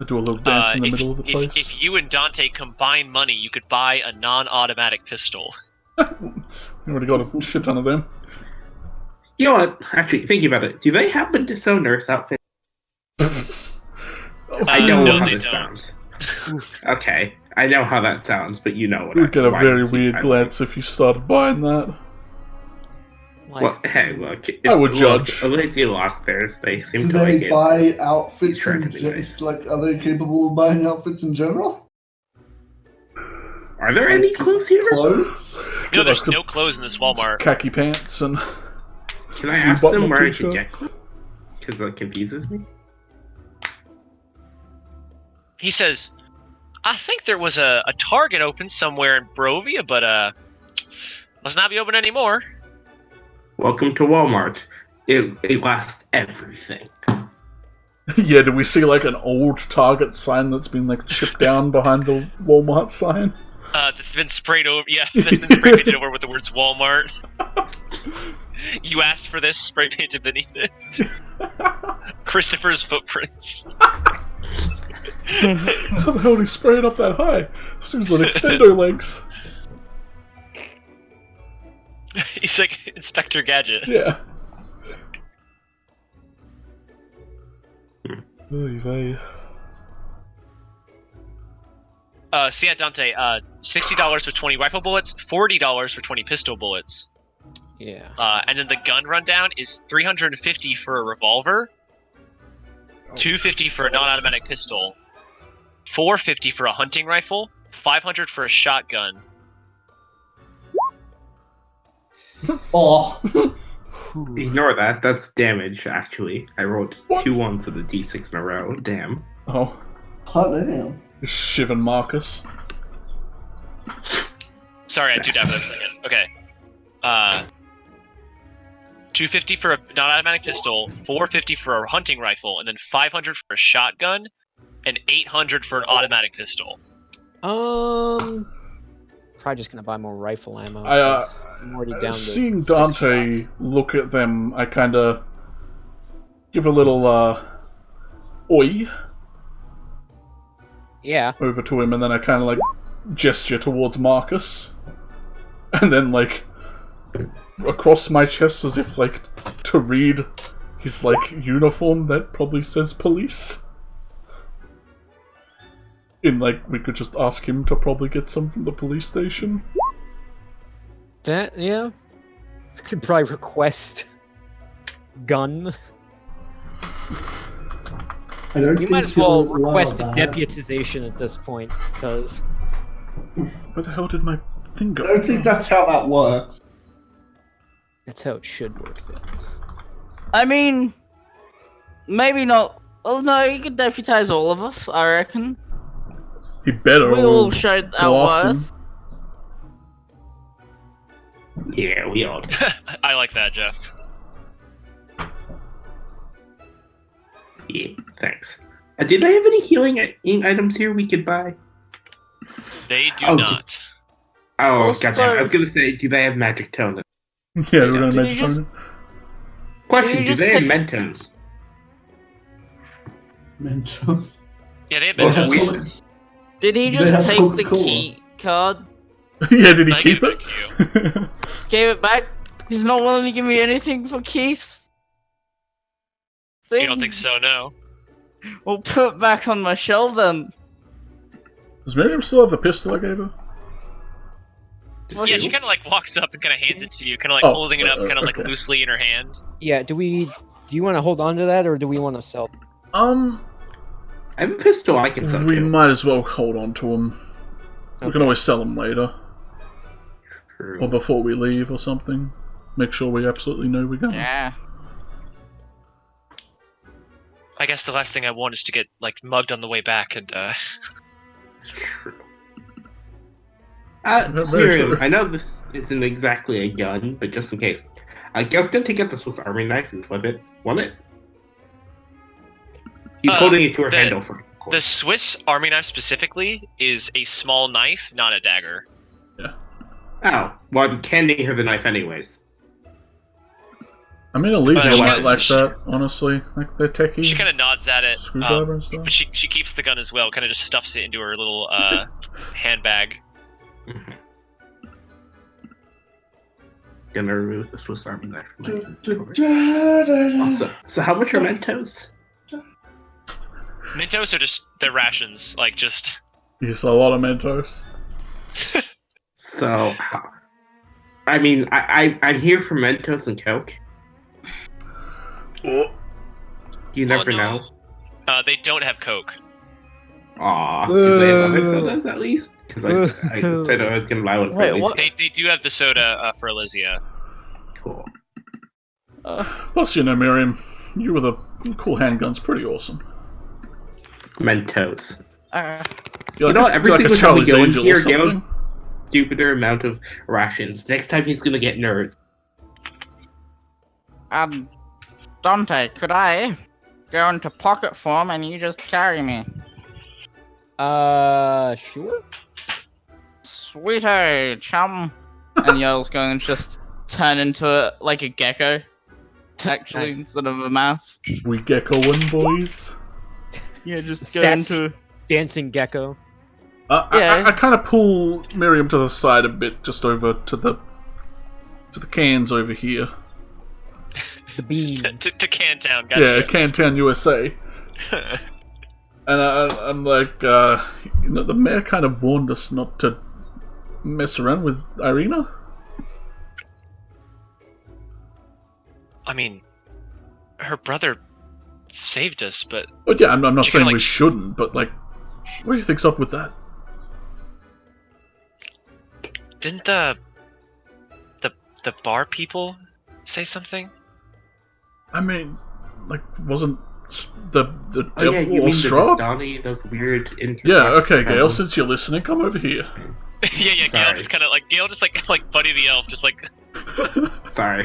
I do a little dance in the middle of the place. If you and Dante combine money, you could buy a non-automatic pistol. We already got a shit ton of them. You know what? Actually, thinking about it, do they happen to sell nurse outfits? I know no, how they this don't. sounds. Okay, I know how that sounds, but you know what We'd get a why very you keep weird highlighting. glance if you started buying that. Well, hey, look. I would judge. At least you lost theirs. They seem Do to like they it. buy outfits Trying in to be nice. like, are they capable of buying outfits in general? Are there any clues here? Clothes? No, there's no clothes in this Walmart. Khaki pants and... Can I ask button-up them where I should get t-shirts. clothes? Because that confuses me. He says, I think there was a Target open somewhere in Brovia, but must not be open anymore. Welcome to Walmart. It lasts everything. Yeah, do we see like an old Target sign that's been like chipped down behind the Walmart sign? That's been sprayed over. Yeah, that's been spray painted over with the words Walmart. You asked for this, spray painted beneath it. Christopher's footprints. How the hell did he spray it up that high? Seems like extendo legs. He's like Inspector Gadget. Yeah. Oy vey. So yeah, Dante, $60 for 20 rifle bullets, $40 for 20 pistol bullets. Yeah. And then the gun rundown is $350 for a revolver, $250 for a non-automatic pistol, $450 for a hunting rifle, $500 for a shotgun. Oh, Ignore that. That's damage, actually. I rolled 2 ones with a d6 in a row. Damn. Oh, hot damn. Shivan Marcus. Sorry, I had 2 down for that a second. Okay. $250 for a non-automatic pistol, $450 for a hunting rifle, and then $500 for a shotgun, and $800 for an automatic pistol. Probably just gonna buy more rifle ammo. I, 'cause I'm already down to seeing 6 Dante shots. look at them, I kinda give a little, oi Yeah. over to him, and then I kinda, like, gesture towards Marcus. And then, like, across my chest as if, like, to read his, like, uniform that probably says police. In, like, we could just ask him to probably get some from the police station. That, yeah. I could probably request gun. I don't You think might as well you're allowed request a that. deputization at this point, because Where the hell did my thing I go? don't think that's how that works. that's how it should work then. I mean, maybe not. Oh no, you could deputize all of us, I reckon. He better. We all showed our blossom. worth. Yeah, we all do. I like that, Jeff. Yeah, thanks. Do they have any healing items here we could buy? They do Oh, not. Oh, Also- gotcha. I was gonna say, do they have magic tone? Yeah, we're gonna Did he mention just- it. Question, you do just they have take- Mentos? Mentos. Yeah, they have Well, Mentos. we- Did he They just have take the Coca-Cola. key card? Yeah, did he I keep give it it? back to Gave it back? He's not willing to give me anything for Keith's thing? You don't think so, no? Well, put it back on my shelf then. Does Miriam still have the pistol I gave her? Yeah, she kind of like walks up and kind of hands it to you, kind of like Oh, holding it up, kind of like okay. loosely in her hand. Yeah, do you want to hold on to that, or do we want to sell? I have a pistol I can sell We too. might as well hold on to them. We can Okay. always sell them later, or True. before we leave, or something. Make sure we absolutely know we're going. Yeah. I guess the last thing I want is to get like mugged on the way back, and True. Very Miriam, true. I know this isn't exactly a gun, but just in case. I was going to get the Swiss Army knife and flip it. Want it? He's holding it to her handle first, of the course. Swiss Army knife specifically is a small knife, not a dagger. Oh, well, I'm handing her the knife anyways. I mean, Elysia But might she- like she- that, honestly. Like, they're techie. She kind of nods at it, Screwdriver and stuff. but she keeps the gun as well. Kind of just stuffs it into her little handbag. Gonna remove the Swiss Army knife from my inventory. Also, so how much are Mentos? Mentos are just their rations, like just. Use a lot of Mentos. So, I mean, I'm here for Mentos and Coke. Oh. You never no. know. They don't have Coke. Aw, do they have other sodas at least? Because I said I was gonna buy one for Wait, Elysia. what? They do have the soda for Elysia. Cool. Plus, you know, Miriam, you with a cool handgun's pretty awesome. Mentos. You're You know what? Every you're single a time we Charlie's go in Angel or here, Gale's something. stupider amount of rations. Next time he's gonna get nerd. Dante, could I go into pocket form and you just carry me? Sure. Sweeto, chum. And Yodel's going to just turn into like a gecko, actually, Nice. instead of a mouse. We geckoing, boys. Yeah, just go Sassy. into. Dancing gecko. Yeah. I kind of pull Miriam to the side a bit, just over to the cans over here. The beans. to Cantown, Yeah, gotcha. Canton, USA. And I'm like, you know, the mayor kind of warned us not to mess around with Irina. I mean, her brother saved us, but But yeah, I'm not She saying kinda, we like- shouldn't, but like, what do you think's up with that? didn't the bar people say something? I mean, like, wasn't the Oh devil yeah, you or mean the Strahd? Vistani, those weird Yeah, okay, travel? Gail, since you're listening, come over here. yeah, Gale Sorry. just kind of like Buddy the Elf, just like. Sorry.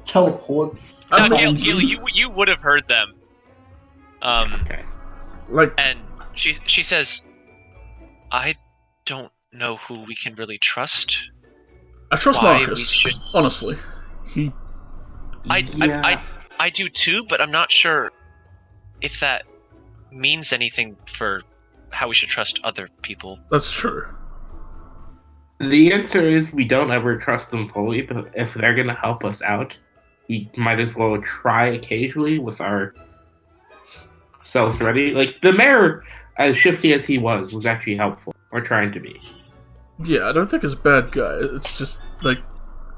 Teleports. I'm No, not- Gale, you would have heard them. Okay. Like, And she says, I don't know who we can really trust. I trust why we Marcus, should- honestly. He, I do too, but I'm not sure if that means anything for how we should trust other people. that's true. The answer is we don't ever trust them fully, but if they're gonna help us out, we might as well try occasionally with our selves ready. Like the mayor, as shifty as he was actually helpful, or trying to be. Yeah, I don't think he's a bad guy. It's just, like,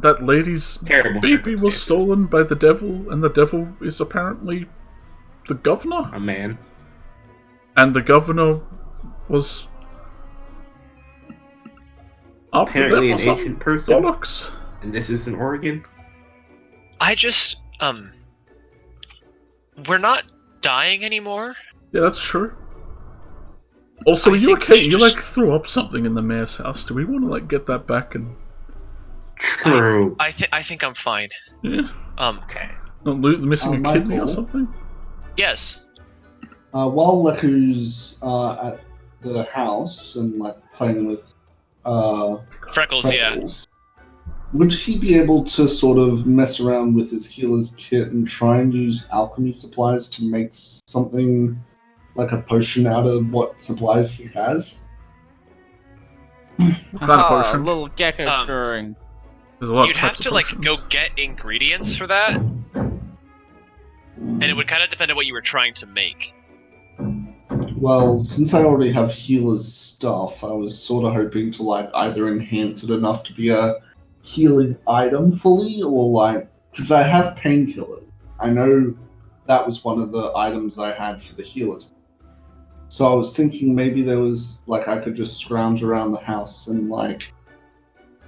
that lady's Terrible baby was circumstances. stolen by the devil, and the devil is apparently the governor? A man. And the governor was after Apparently them an or something? ancient person. Bollocks. And this is in Oregon. I just, we're not dying anymore. Yeah, that's true. Also, I are you think we okay? should You, just- like, threw up something in the mayor's house. Do we want to, like, get that back and... True. I think I'm fine. Yeah? Okay. Not missing a kidney or Michael? something? Yes. While Leku's at the house and like playing with Freckles, yeah. Freckles, would he be able to sort of mess around with his healer's kit and try and use alchemy supplies to make something like a potion out of what supplies he has? What kind of potion? Little gecko Um, drawing. There's a lot You'd of have types to of like potions. go get ingredients for that, and it would kind of depend on what you were trying to make. Well, since I already have healer's stuff, I was sort of hoping to like either enhance it enough to be a healing item fully, or like because I have painkillers. I know that was one of the items I had for the healers. So I was thinking maybe there was like I could just scrounge around the house and like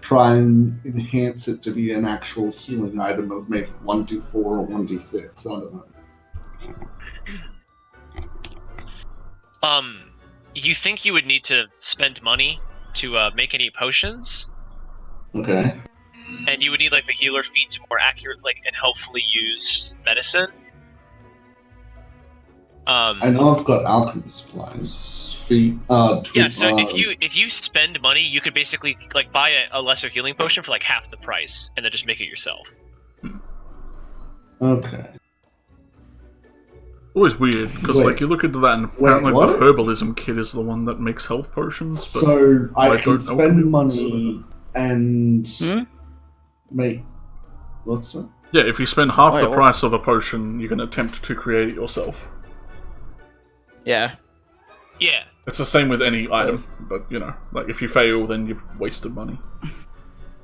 try and enhance it to be an actual healing item of maybe 1d4 or 1d6. I don't know. You think you would need to spend money to make any potions, Okay. and you would need like the healer feat to more accurate, like, and helpfully use medicine. I know I've got alchemy supplies. Yeah, so if you spend money, you could basically like buy a lesser healing potion for like half the price, and then just make it yourself. Okay. Always weird, because like you look into that and apparently the herbalism kit is the one that makes health potions. But so I can spend money and make... What's that? Yeah, if you spend half the price of a potion, you can attempt to create it yourself. Yeah. Yeah. It's the same with any item, but you know, like if you fail, then you've wasted money.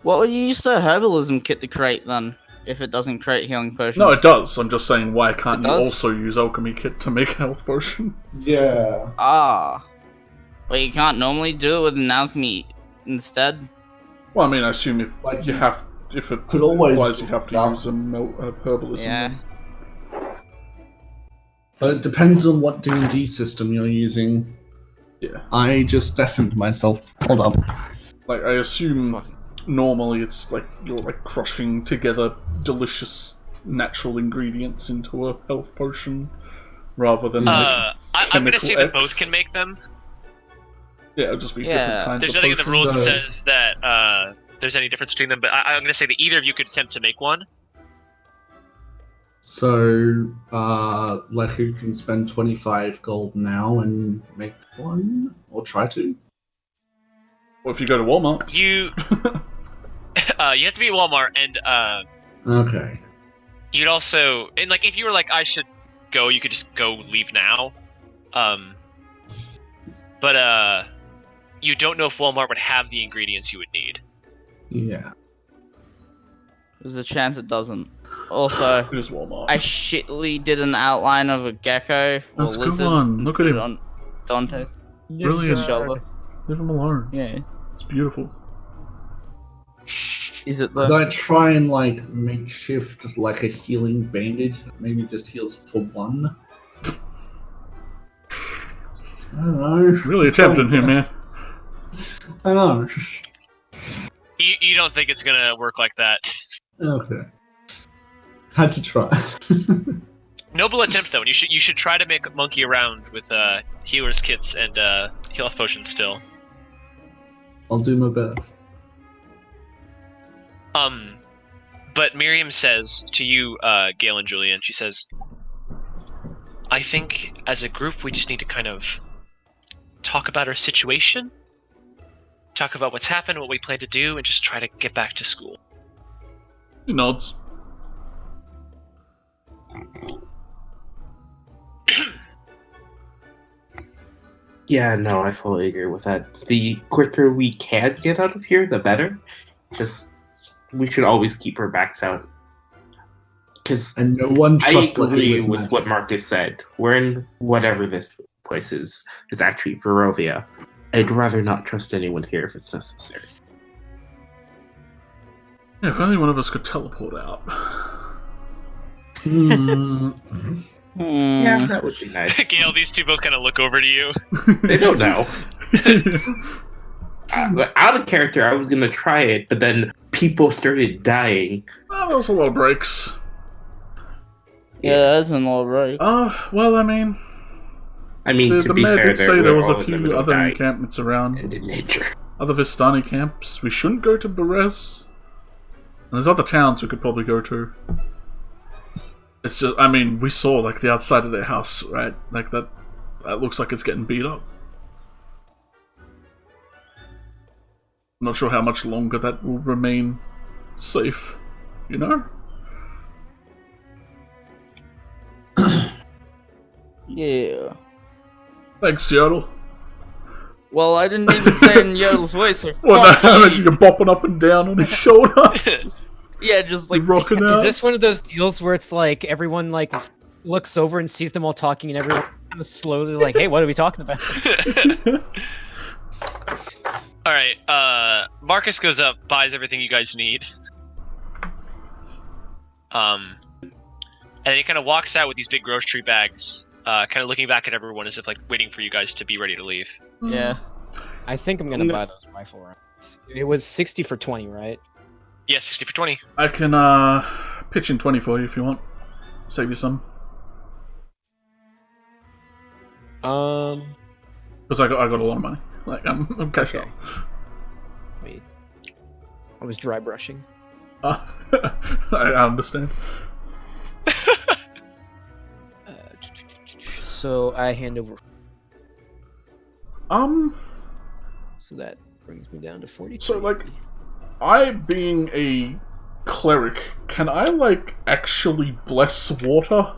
What would you use the herbalism kit to create then? If it doesn't create healing potions? No, it does. I'm just saying, why can't you also use alchemy kit to make a health potion? Yeah. Ah. Well, you can't normally do it with an alchemy instead? Well, I mean, I assume if like you have... If it could always implies you have to use a herbalism. Yeah. But it depends on what D&D system you're using. Yeah. I just deafened myself. Hold on. Like, I assume normally it's like you're like crushing together delicious natural ingredients into a health potion rather than like I'm gonna say that both can make them. Yeah, it'll just be different kinds There's of nothing potions. in the rules that says that there's any difference between them, but I'm gonna say that either of you could attempt to make one. So, Lehu can spend 25 gold now and make one? Or try to? Well, if you go to Walmart. You have to be at Walmart, and okay. you'd also, and like if you were like I should go, you could just go leave now. But you don't know if Walmart would have the ingredients you would need. Yeah. There's a chance it doesn't. Also, it is Walmart. I shittily did an outline of a gecko or That's a lizard. good one. Look at him. On Dante's Brilliant. shoulder. Leave him alone. Yeah. It's beautiful. Is it Could though? I try and like makeshift like a healing bandage that maybe just heals for one? I don't know. Really attempting here, man. I know. You don't think it's gonna work like that? Okay. Had to try. Noble attempt though. And you should try to make monkey around with healers kits and health potions still. I'll do my best. But Miriam says to you, Gale and Julian, she says, I think as a group we just need to kind of talk about our situation, talk about what's happened, what we plan to do, and just try to get back to school. He nods. Yeah, no, I fully agree with that. The quicker we can get out of here, the better. Just, we should always keep our backs out. Because And no one I trusts agree Lehu with magic. what Marcus said. We're in whatever this place is actually Barovia. I'd rather not trust anyone here if it's necessary. Yeah, if only one of us could teleport out. Yeah, that would be nice. Gale, these two both kind of look over to you. They don't know. Out of character, I was gonna try it, but then people started dying. Well, there was a lot of breaks. Yeah, that's been all right. Well, I mean, to the be mayor fair, did say there was a all of them few other died encampments around. in nature. Other Vistani camps. We shouldn't go to Berez. And there's other towns we could probably go to. It's just, I mean, we saw, like, the outside of their house, right? Like, that looks like it's getting beat up. I'm not sure how much longer that will remain safe, you know? Yeah. Thanks, Seattle. Well, I didn't even say it in Yodel's voice. So What, fuck how you. much you're bopping up and down on his shoulder? Yeah, just like You're rocking Is out? this one of those deals where it's like everyone like looks over and sees them all talking, and everyone kind of slowly like, "Hey, what are we talking about?" All right, Marcus goes up, buys everything you guys need. And then he kind of walks out with these big grocery bags, kind of looking back at everyone as if like waiting for you guys to be ready to leave. Yeah. I think I'm gonna buy those rifle rounds. It was 60 for 20, right? Yeah, 60 for 20. I can pitch in 20 for you if you want. Save you some. Because I got a lot of money. Like I'm cashed out. Wait. I was dry brushing. I understand. So I hand over. So that brings me down to 40. So like, I being a cleric, can I like actually bless water?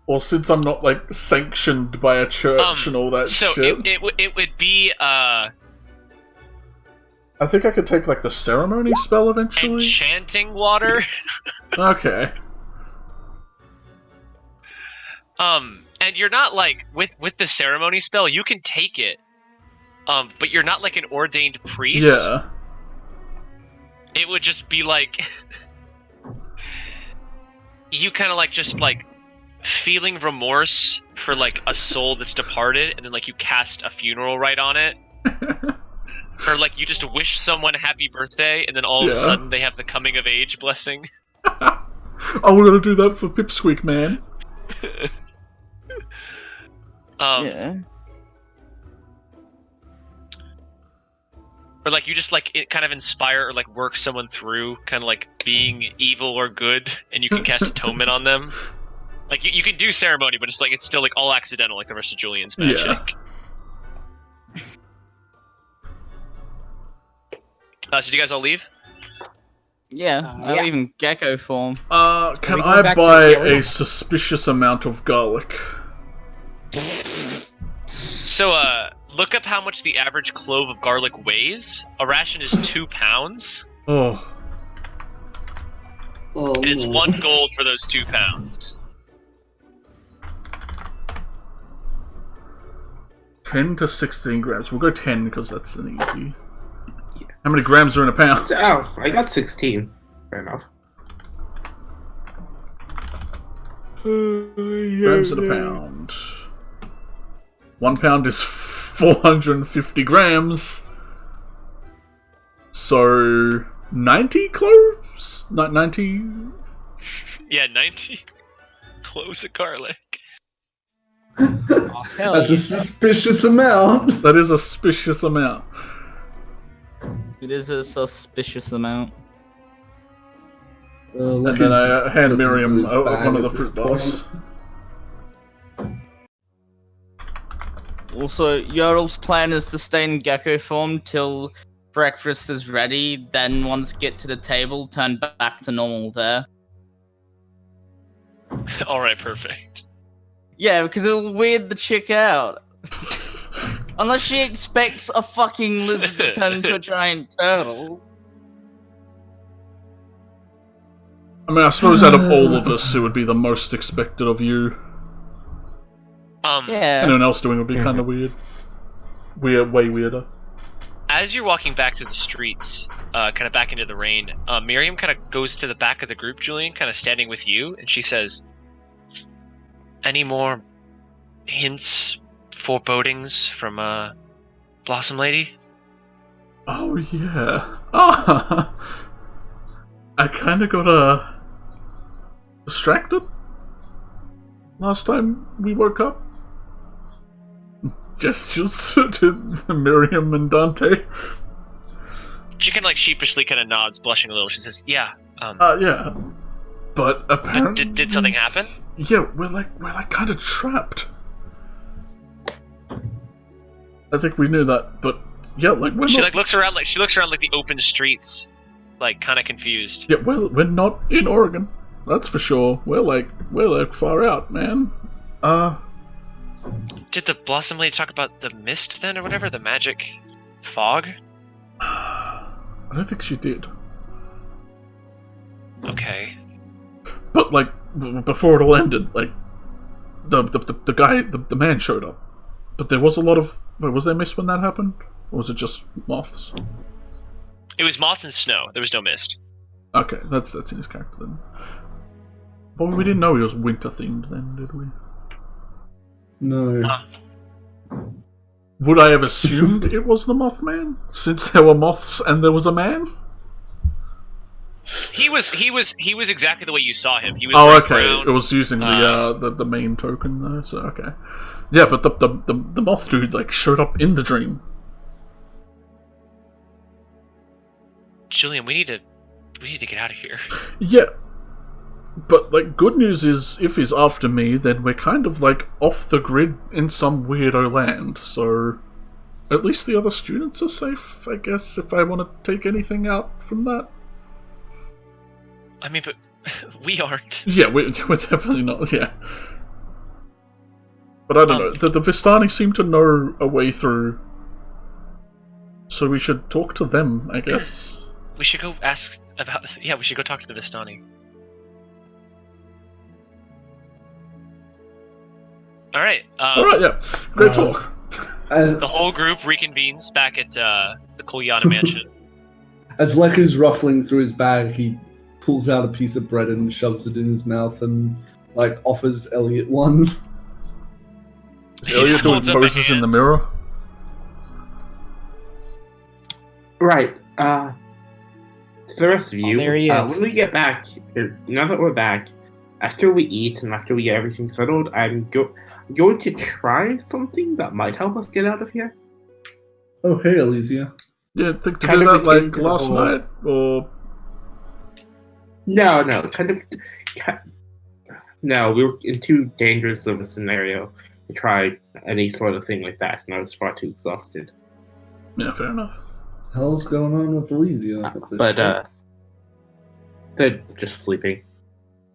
Or since I'm not like sanctioned by a church and all that so shit, it would be I think I could take like the ceremony spell eventually. enchanting water. Okay. And you're not like with the ceremony spell, you can take it. But you're not like an ordained priest. Yeah. It would just be like you kind of like just like feeling remorse for like a soul that's departed, and then like you cast a funeral rite on it. Or like you just wish someone happy birthday, and then all of a sudden they have the coming of age blessing. Oh, we're gonna do that for Pipsqueak, man. Yeah. Or like you just like it kind of inspire or like work someone through kind of like being evil or good, and you can cast atonement on them. Like you can do ceremony, but it's still like all accidental, like the rest of Julian's magic. Yeah. So do you guys all leave? Yeah, I'll yeah. even gecko form. Can we going I back to buy the area? a suspicious amount of garlic? So look up how much the average clove of garlic weighs. A ration is 2 pounds. Oh. Oh, And it's no. 1 gold for those 2 pounds. 10 to 16 grams. We'll go 10 because that's an easy. How many grams are in a pound? Oh, I got 16. Fair enough. Grams in a pound. 1 pound is 450 grams. So 90 cloves? 90? Yeah, 90 cloves of garlic. Oh, hell That's a yeah. suspicious amount. That is a suspicious amount. It is a suspicious amount. And then I hand Miriam one of the fruit bars. Also, Yodel's plan is to stay in gecko form till breakfast is ready, then once get to the table, turn back to normal there. Alright, perfect. Yeah, because it'll weird the chick out. Unless she expects a fucking lizard to turn into a giant turtle. I mean, I suppose out of all of us, it would be the most expected of you. Yeah. Anyone else doing it would be kind of weird. Way weirder. As you're walking back through the streets, kind of back into the rain, Miriam kind of goes to the back of the group, Julian, kind of standing with you, and she says, "Any more hints, forebodings from Blossom Lady?" Oh, yeah. Ah! I kind of got distracted last time we woke up. Gestures to Miriam and Dante. She kind of like sheepishly kind of nods, blushing a little. She says, "Yeah, Yeah. But apparently... but did something happen?" Yeah, we're like kind of trapped. I think we knew that, but yeah, like we're She not... like looks around like the open streets, like kind of confused. Yeah, we're not in Oregon. That's for sure. We're like far out, man. Did the Blossom Lady talk about the mist then, or whatever, the magic fog? I don't think she did. Okay. But like before it all ended, like the guy, the man showed up. But there was a lot of... Wait, was there mist when that happened? Or was it just moths? It was moth and snow. There was no mist. Okay, that's in his character then. But we didn't know he was winter themed then, did we? No. Would I have assumed it was the Mothman? Since there were moths and there was a man? He was exactly the way you saw him. He was Oh, very okay. brown. It was using the main token though, so okay. Yeah, but the moth dude like showed up in the dream. Julian, we need to get out of here. Yeah. But like good news is if he's after me, then we're kind of like off the grid in some weirdo land, so at least the other students are safe, I guess, if I want to take anything out from that. I mean, but we aren't. Yeah, we're definitely not, yeah. But I don't know, the Vistani seem to know a way through, so we should talk to them, I guess. We should go ask about... Yeah, we should go talk to the Vistani. Alright, Alright, yeah. Great talk. the whole group reconvenes back at the Kolyana mansion. As Leku's ruffling through his bag, he pulls out a piece of bread and shoves it in his mouth and, like, offers Elliot one. Is Elliot doing poses in the mirror? Right. To the rest of you, there he is. when we get back, now that we're back, after we eat and after we get everything settled, I'm going to try something that might help us get out of here. Oh, hey, Elysia. Yeah, think to Kind do of that akin like to the last whole- night, or... No, no, we were in too dangerous of a scenario to try any sort of thing like that, and I was far too exhausted. Yeah, fair enough. Hell's going on with Elysia? But they're just sleeping.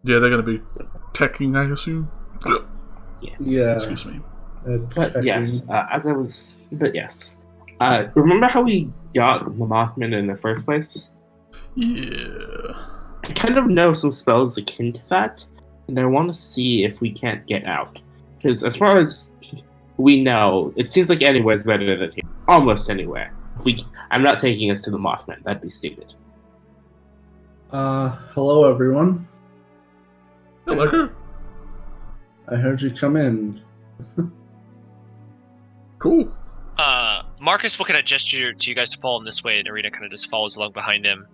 Yeah, they're gonna be teching, I assume. Yeah. Excuse me. It's But yes, remember how we got the Mothman in the first place? Yeah. I kind of know some spells akin to that, and I want to see if we can't get out. Because as far as we know, it seems like anywhere's better than here. Almost anywhere. I'm not taking us to the Mothman. That'd be stupid. Hello, everyone. Hello. I heard you come in. Cool. Marcus will kind of gesture to you guys to follow him this way, and Arena kind of just follows along behind him.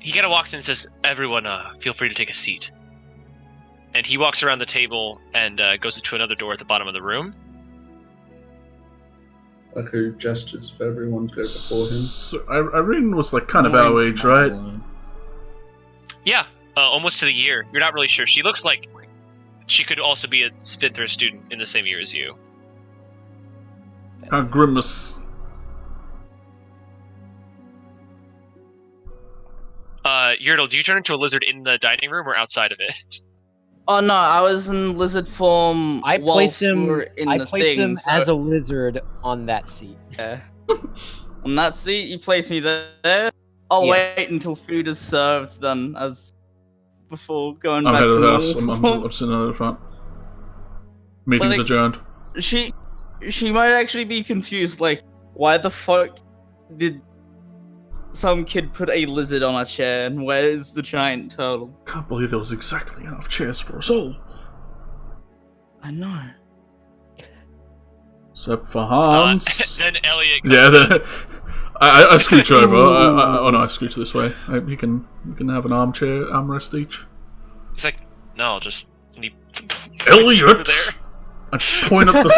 He kind of walks in and says, "Everyone, feel free to take a seat." And he walks around the table and goes to another door at the bottom of the room. Leku gestures for everyone to go before him. So, Irene was like kind of our age, right? Yeah, almost to the year. You're not really sure. She looks like she could also be a Spindthrift student in the same year as you. Grimace. Yertle, do you turn into a lizard in the dining room or outside of it? Oh no, I was in lizard form. I placed whilst we him. were in I the placed thing, him so- as a lizard on that seat. Yeah. On that seat, you place me there. I'll Yes. wait until food is served, then, as before going I'm back head to of the house. normal. I'm sitting at the front. Meeting's Like- adjourned. She might actually be confused. Like, why the fuck did some kid put a lizard on a chair, and where's the giant turtle? Can't believe there was exactly enough chairs for us all. I know. Except for Hans. Then Elliot goes, Yeah, I scooch over. Oh no, I scooch this way. You can have an armchair, armrest each. he's like, "No, just..." And he points Elliot! over there. I point at the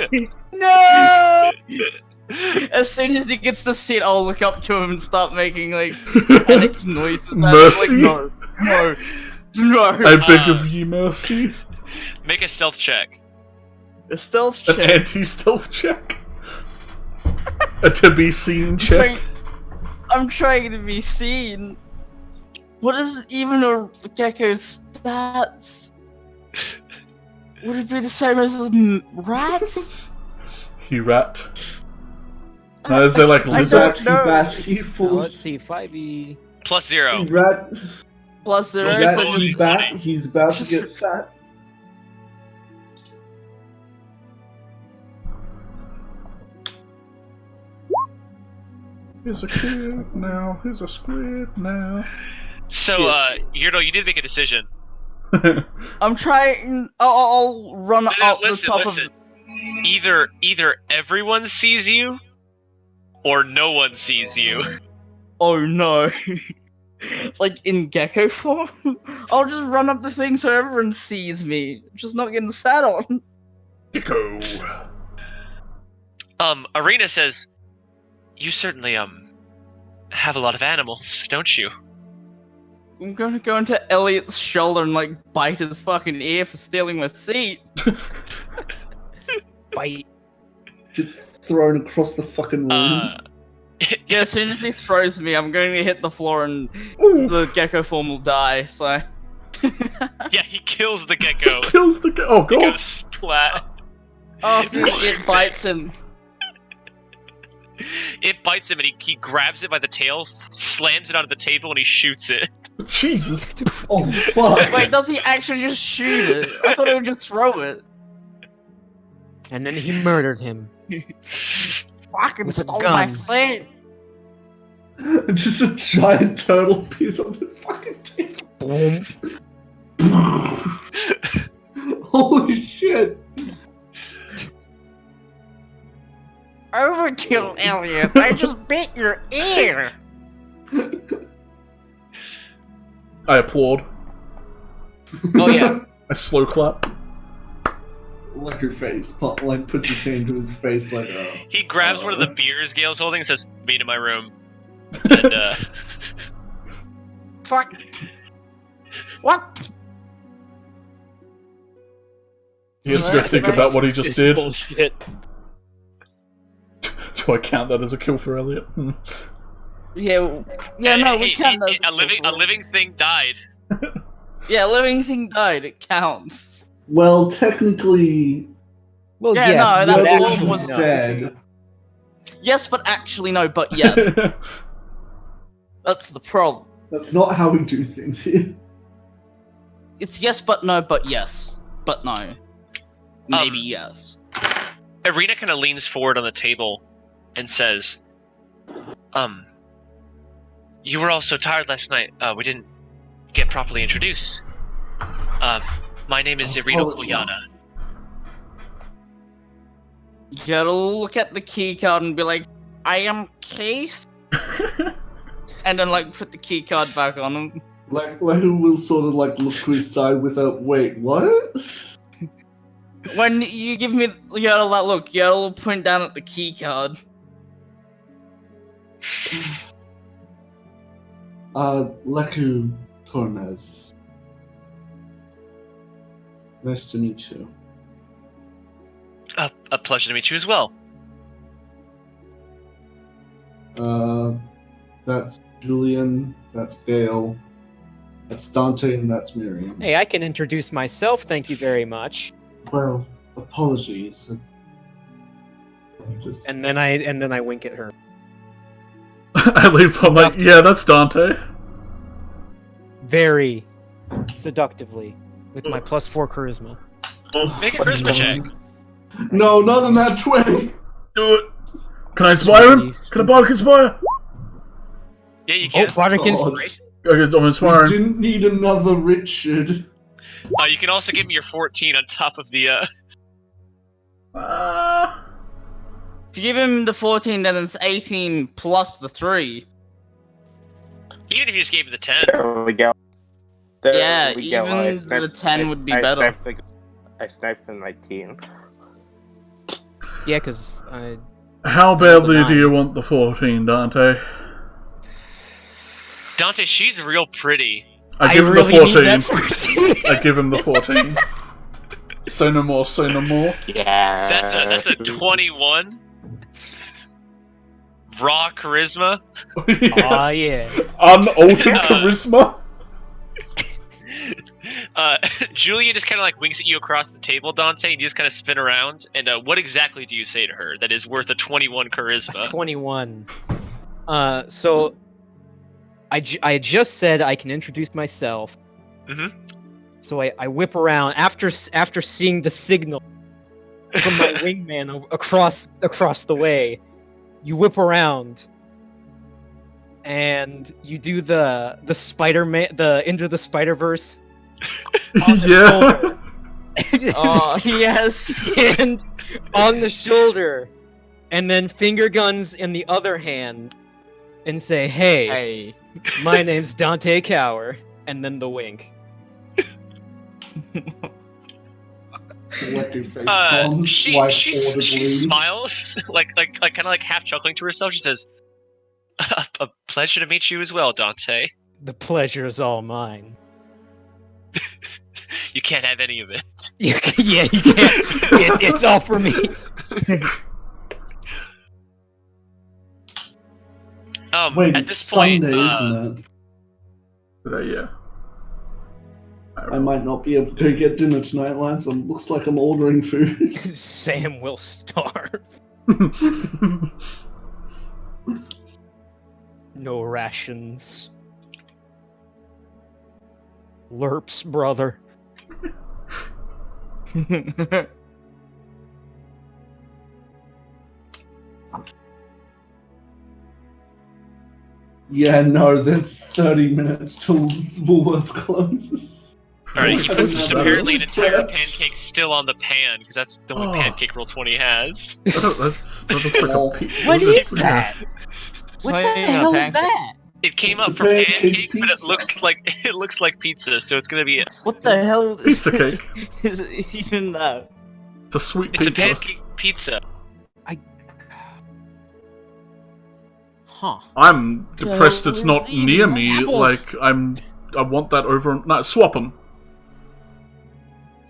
seat. No! As soon as he gets the seat, I'll look up to him and start making like panicked noises. at him, Mercy. Like, no. I beg of ye mercy. Make a stealth check. A stealth An check. anti-stealth check. A to be seen check. I'm trying to be seen. What is even a gecko's stats? Would it be the same as rats? He rat. No, is there like I lizard? don't know. Bat, he Let's fools. see, 5e. Plus 0. He rat, Plus 0, Yeah, so he- he just bat, he's about to get sat. Here's a kid now. Here's a squid now. So, Yurdo, you did make a decision. I'm trying. I'll run up the top of. Either everyone sees you, or no one sees you. Oh no! Like in gecko form. I'll just run up the thing so everyone sees me. Just not getting sat on. Gecko. Arena says, "You certainly have a lot of animals, don't you?" I'm gonna go into Elliot's shoulder and like bite his fucking ear for stealing my seat. Bite. Gets thrown across the fucking room. Yeah, as soon as he throws me, I'm going to hit the floor and the gecko form will die, so... Yeah, he kills the gecko. Kills the gecko. Oh It god. goes splat. After it bites him. It bites him and he grabs it by the tail, slams it onto the table, and he shoots it. Jesus. Oh fuck! Wait, does he actually just shoot it? I thought he would just throw it. And then he murdered him. Fucking With a stole gun. my seat. Just a giant turtle piece on the fucking table. Boom. Holy shit! Overkill, Elliot. I just bit your ear. I applaud. Oh yeah. I slow clap. Like her face, like puts his hand to his face, like He grabs one of the beers Gale's holding and says, "Meet in my room." And Fuck. What? He has to think about what he just did. Bullshit. Do I count that as a kill for Elliot? Yeah, no, we can't. a living thing died. Yeah, a living thing died. It counts. Well, technically, Well, Yeah, yes, no, that but wolf actually was no. dead. Yes, but actually no. But yes, that's the problem. That's not how we do things here. It's yes, but no, but yes, but no. Maybe yes. Arena kind of leans forward on the table and says, "You were all so tired last night. We didn't get properly introduced. My name is Irina Koyana." You gotta look at the key card and be like, "I am Keith," and then like put the key card back on him. Like who will sort of like look to his side with a wait, what? When you give me Yertle that look, Yertle will point down at the key card. Leku Tormes. Nice to meet you. A pleasure to meet you as well. That's Julian, that's Gale, that's Dante, and that's Miriam. Hey, I can introduce myself. Thank you very much. Well, apologies. Just... And then I wink at her. I leave. I'm like, yeah, that's Dante. Very seductively with my +4 charisma. Make a charisma check. No, not in that 20! Do it. Can I inspire him? Can I bardic inspire? Yeah, you Oh, can. bardic God. inspiration. Okay, I'm inspiring. Didn't need another Richard. You can also give me your 14 on top of the. If you give him the 14, then it's 18 plus the 3. Even if you just gave me the 10. There we go. There Yeah, we go. even I the sniped- 10 would be better. I sniped a 19. Yeah, because How badly do you want the 14, Dante? Dante, she's real pretty. I give him really the need 14. that 14. I give him the 14. Say no more, say no more. Yeah. That's a 21. Raw charisma. Aw, yeah. Unaltered charisma? Julia just kind of like winks at you across the table, Dante, and you just kind of spin around. And what exactly do you say to her that is worth a 21 charisma? 21. So I just said I can introduce myself. Mhm. So I whip around after seeing the signal from my wingman across the way. You whip around, and you do the Spider-Man, the Into the Spider-Verse. Yeah. Oh, yes. And on the shoulder, and then finger guns in the other hand, and say, "Hey, Hey. my name's Dante Cower," and then the wink. Leku-face palms, She audibly. smiles, like kind of like half chuckling to herself. She says, "A pleasure to meet you as well, Dante. The pleasure is all mine. You can't have any of it." Yeah, you can't. It's all for me. Wait, At it's this point, Sunday, isn't it? Yeah. I might not be able to go get dinner tonight, lads. It looks like I'm ordering food. Sam will starve. No rations. Lerps, brother. Yeah, no, that's 30 minutes till Woolworths closes. Alright, he puts That's apparently an entire Crepes. pancake still on the pan, because that's the only Oh. pancake roll 20 has. That looks like Oh. a pizza. What is that? What the Something hell is pancake. that? It came It's up a for pancake pancake, but it pizza. looks like pizza, so it's gonna be What the hell Pizza cake. is it even that? It's a sweet it's a pizza. pancake pizza. Huh. I'm depressed it's who's not eating near me. apples? Like I want that over. No, swap them.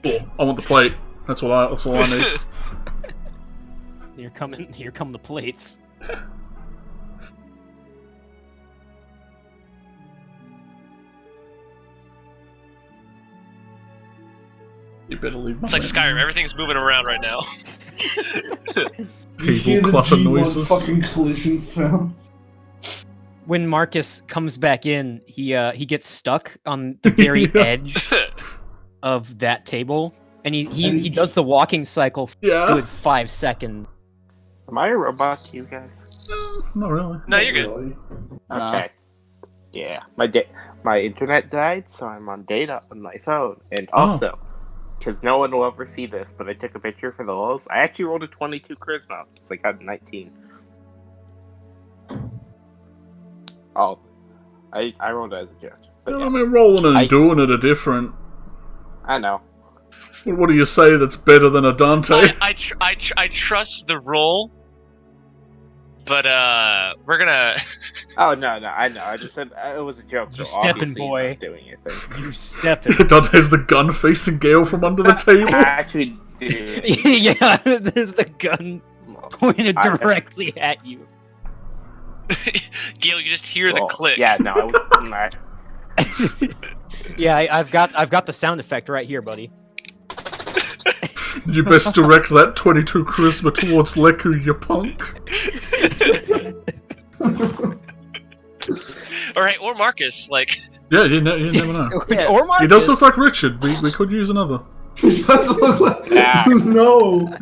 Oh, I want the plate. That's all I need. Here come the plates. You better leave my It's like man. Skyrim, everything's moving around right now. You hear People the clutter G1 noises. fucking collision sounds. When Marcus comes back in, he gets stuck on the very Yeah. edge of that table, and And he he does just- the walking cycle for a Yeah. good 5 seconds. Am I a robot to you guys? Not really. No, you're good. Really. Okay. Yeah. My internet died, so I'm on data on my phone. And also, because no one will ever see this, but I took a picture for the lulz. I actually rolled a 22 charisma. It's like I got a 19. Oh. I rolled it as a joke. But I yeah, mean, rolling and I- doing it are different. I know. What do you say that's better than a Dante? I trust the roll, but we're gonna. Oh, no, I know. I just said it was a joke. You so steppin', obviously he's boy. not doing anything. You stepping. Dante's the gun facing Gale from under the I table. actually did. Yeah, there's the gun pointed I- directly at you. Gil, you just hear the Well, click. Yeah, no, I was not. Yeah, I've got the sound effect right here, buddy. You best direct that 22 charisma towards Leku, you punk. Alright, or Marcus, like. Yeah, you never know. Yeah. Or Marcus. He does look like Richard. We could use another. It does look like. Yeah. No!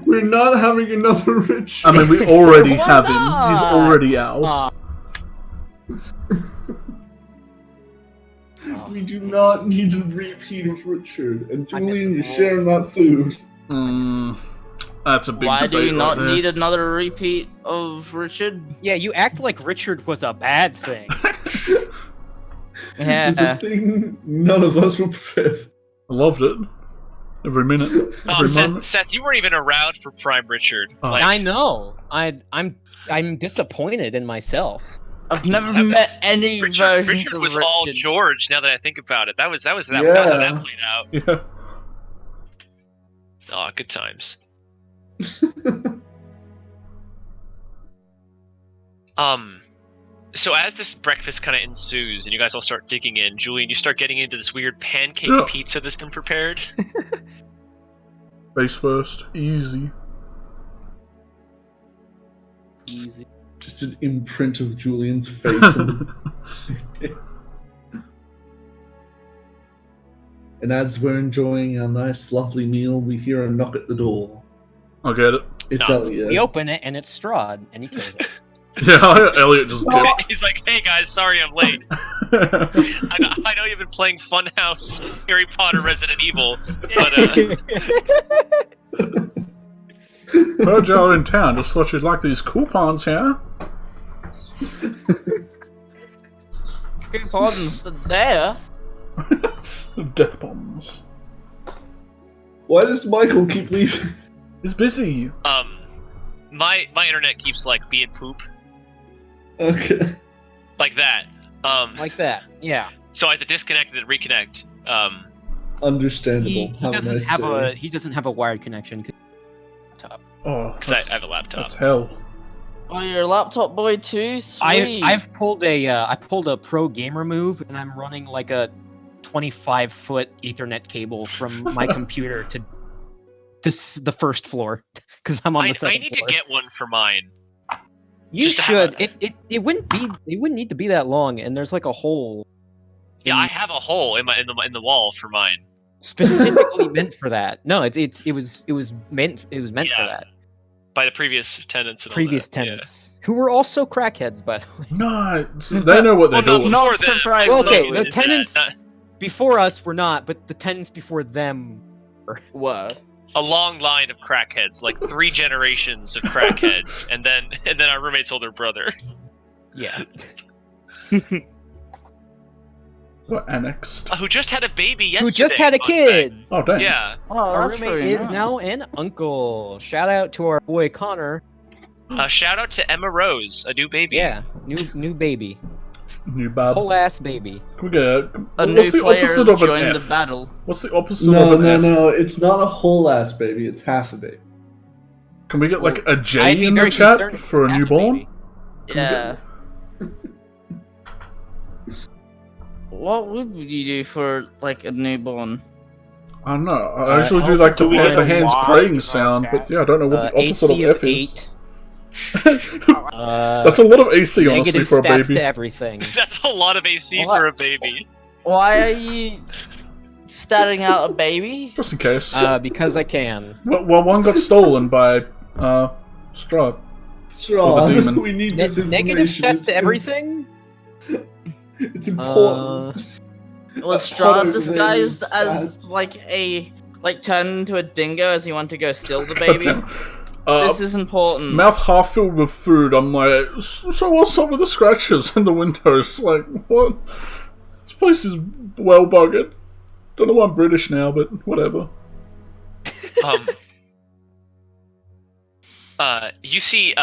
We're not having another Rich. I mean, we already Why have him. He's not? already ours. We do not need a repeat of Richard. And I Julian, miss you're him. sharing that food. That's a big Why do debate you not right there. need another repeat of Richard? Yeah, you act like Richard was a bad thing. It's a Yeah. thing none of us were prepared for. I loved it. Every minute, every moment. Seth, you weren't even around for Prime Richard. Oh. Like, I know. I'm disappointed in myself. I've never That was- met any versions Richard of was Richard. all George. Now that I think about it, that was how that Yeah. played out. Yeah. Oh, good times. So as this breakfast kind of ensues, and you guys all start digging in, Julian, you start getting into this weird pancake Yeah. pizza that's been prepared. Face first, easy. Easy. Just an imprint of Julian's face. And as we're enjoying our nice, lovely meal, we hear a knock at the door. I get it. It's No. Elliot. We open it and it's Strahd, and he kills it. Yeah, Elliot just dipped. He's like, hey guys, sorry I'm late. I know you've been playing Funhouse, Harry Potter, Resident Evil, but Heard y'all in town, just thought you'd like these coupons here. Coupons to death. Death bombs. Why does Michael keep leaving? He's busy. my internet keeps like being poop Okay. like that. Like that, yeah. So I have to disconnect and then reconnect. Understandable. He Have a doesn't nice have day. he doesn't have a wired connection. Oh, Because I have a laptop. That's hell. Oh, you're a laptop boy too? Sweet. I've pulled a pro gamer move, and I'm running like a 25-foot Ethernet cable from my computer to the first floor because I'm on the second I need floor. to get one for mine. You just to should. have It wouldn't need to be that long, and there's like a hole. Yeah, I have a hole in the wall for mine. Specifically meant for that. No, it was meant for Yeah. that. By the previous tenants. And Previous all that. tenants, who were also crackheads, by the way. No, they know what they're Well, doing. not before them. surprised. Well, okay, No, the tenants that- before us were not, but the tenants before them. Word. a long line of crackheads, like 3 generations of crackheads, and then our roommate's older brother. Yeah. What, annexed? Who just had a baby yesterday. Who just had a fun kid. Oh, dang. fact. Yeah. Oh, Our that's roommate really is nice. now an uncle. Shout out to our boy Connor. Shout out to Emma Rose, a new baby. Yeah, new baby, New bad. whole ass baby. Can we get A what's new the player has opposite of an joined F? the battle. What's the opposite No, of an no, F? no. It's not a whole ass baby. It's half a baby. Can we get like a I'd J be in the very chat concerned if for a it's newborn? baby. Yeah. What would you do for like a newborn? I don't know. I usually do also like the, do we like get the a hands Y praying in our sound, chat? but yeah, I don't know what the opposite AC of of F is. 8. That's a lot of AC, honestly, Negative for a stats baby. to everything. That's a lot of AC What? for a baby. Why are you starting out a baby? Just in case. Because I can. Well, one got stolen by Strahd. Straw, the demon. we need this information. Negative stats It's to everything. It's important. Was I thought it Strahd was disguised very as sad. turned into a dingo as he wanted to go steal the baby? Goddamn. This is important. Mouth half filled with food. I'm like, so what's up with the scratches in the windows? Like, what? This place is well buggered. Don't know why I'm British now, but whatever. You see,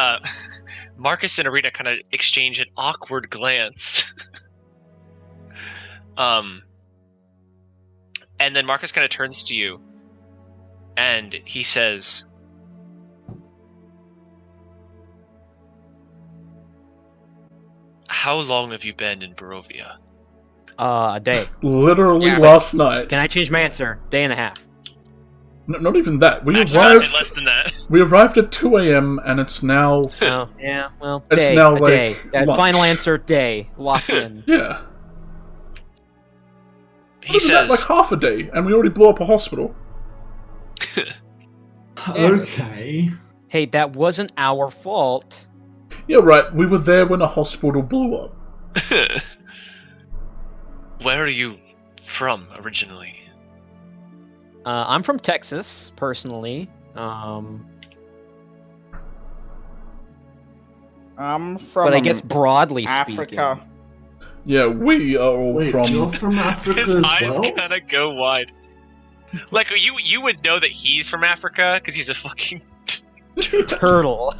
Marcus and Arena kind of exchange an awkward glance. And then Marcus kind of turns to you, and he says, "How long have you been in Barovia?" A day. Literally Yeah, but- last night. Can I change my answer? Day and a half. Not even that. We Actually, I'd say arrived. less than that. We arrived at 2 a.m. and it's now. Oh, yeah. Well, It's day. now, a like, day. lunch. Final answer. Day. Locked in. Yeah. He Wasn't that says, like half a day, and we already blew up a hospital. Okay. Hey, that wasn't our fault. Yeah, right. We were there when a hospital blew up. "Where are you from originally?" I'm from Texas, personally. I'm from But I guess broadly Africa. speaking. Yeah, we are all Wait, from. you're from Africa His as eyes well? kind of go wide. Like you would know that he's from Africa because he's a fucking Turtle.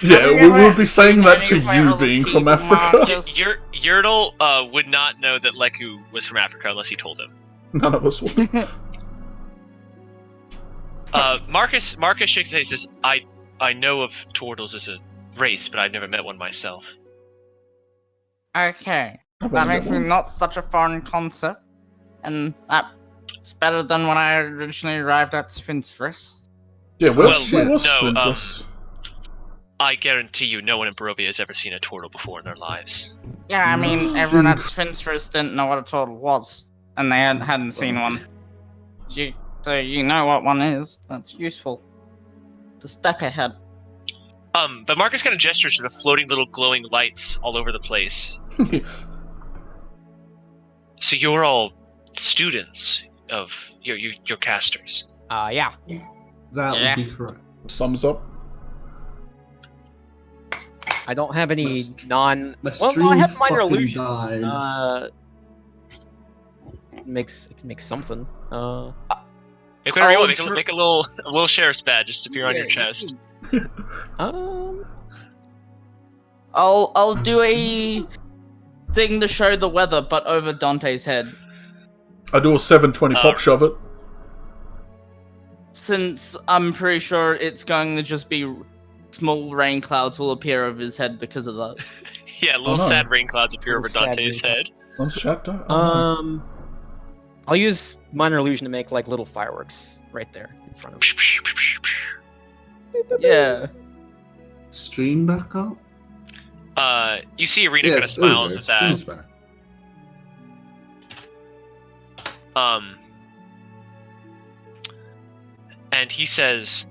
Yeah, Have you we would ever be saying seen that to any you other being from people, Africa. Marcus? Yertle would not know that Leku was from Africa unless he told him. None of us would. Marcus shakes his head and says, I know of turtles as a race, but I've never met one myself. Okay. I've That only makes got me one. not such a foreign concept. And that's better than when I originally arrived at Sphinxris. Yeah, Well, where was no, Sphinxris? I guarantee you no one in Barovia has ever seen a turtle before in their lives. Yeah, I mean, everyone at Sphinxris didn't know what a turtle was. And they hadn't seen one. So you know what one is. That's useful. To step ahead. But Marcus kind of gestures to the floating little glowing lights all over the place. So you're all students of your casters. Yeah. That Yeah. would be correct. Thumbs up. I don't have any My Well, no, stream I have minor fucking illusion. died. It can make something. Make whatever you want. Ultra- Make a little sheriff's badge just to appear on your chest. I'll do a thing to show the weather, but over Dante's head. I do a 720 pop shove it. Since I'm pretty sure it's going to just be small rain clouds will appear over his head because of that. Yeah, little no. sad rain clouds appear over Little sad Dante's rain head. I'm shut up. I'll use minor illusion to make like little fireworks right there in front of him. Yeah. Stream back up? You see Arena kind of smiles at that. Stream's back. And he says,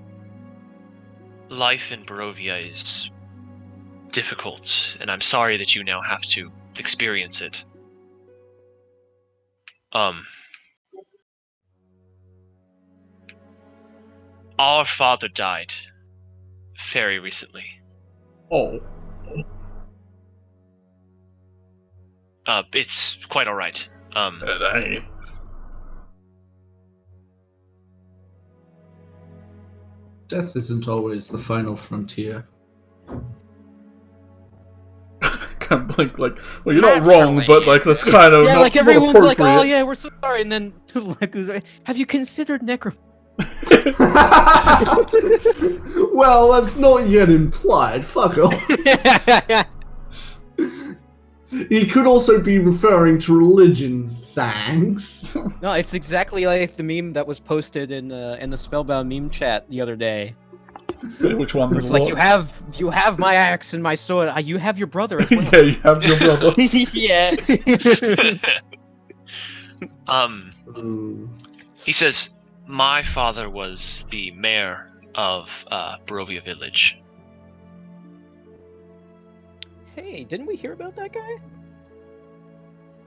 life in Barovia is difficult, and I'm sorry that you now have to experience it. Our father died very recently. Oh. It's quite alright. Hey. Death isn't always the final frontier. Kind of blink like, well, you're not wrong, Naturally. but like that's kind of Yeah, not, like not everyone's like, "Oh appropriate. yeah, we're so sorry," and then like, have you considered necro? Well, that's not yet implied. Fuck off. He could also be referring to religions, thanks. No, it's exactly like the meme that was posted in the Spellbound meme chat the other day. Which one? It's like you have my axe and my sword. You have your brother as well. Yeah, you have your brother. Yeah. He says, my father was the mayor of Barovia Village. Hey, didn't we hear about that guy?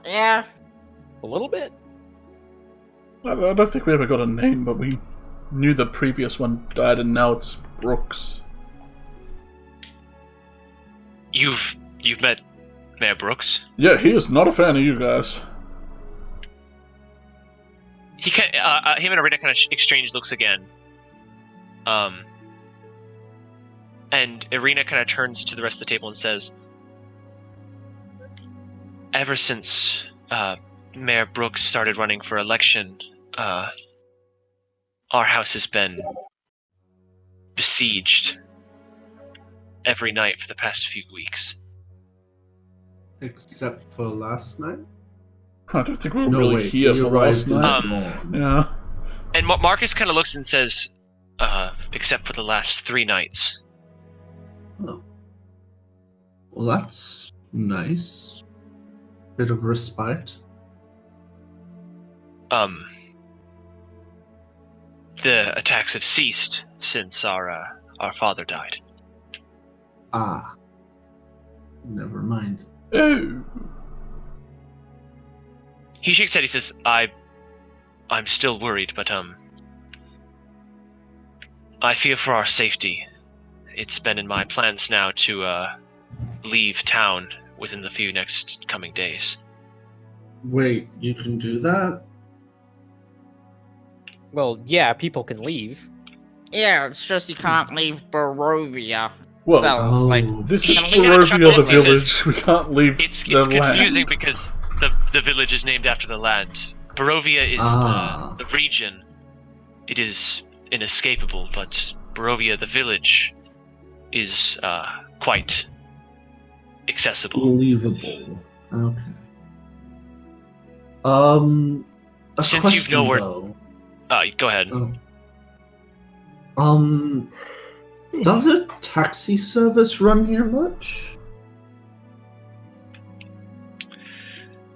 Yeah. A little bit. I don't think we ever got a name, but we knew the previous one died, and now it's Brooks. You've met Mayor Brooks? Yeah, he is not a fan of you guys. Him and Arena kind of exchange looks again. And Irina kind of turns to the rest of the table and says, ever since Mayor Brooks started running for election, our house has been besieged every night for the past few weeks. Except for last night? I don't think we were really here for last night. Yeah. And Marcus kind of looks and says, except for the last 3 nights. Oh. Well, that's nice. Bit of respite. The attacks have ceased since our father died. Ah. Never mind. Oh. He shakes his head. He says, I'm still worried, but I fear for our safety. It's been in my plans now to leave town within the few next coming days. Wait, you can do that? Well, yeah, people can leave. Yeah, it's just you can't leave Barovia. Well, So, like, this is He kinda Barovia, the chuckles, he village. says, We can't leave It's the confusing land. because the village is named after the land. Barovia is the region. It is inescapable, but Barovia, the village, is quite accessible. Believable. Okay. A Since question, you've nowhere- though. Go ahead. Does a taxi service run here much?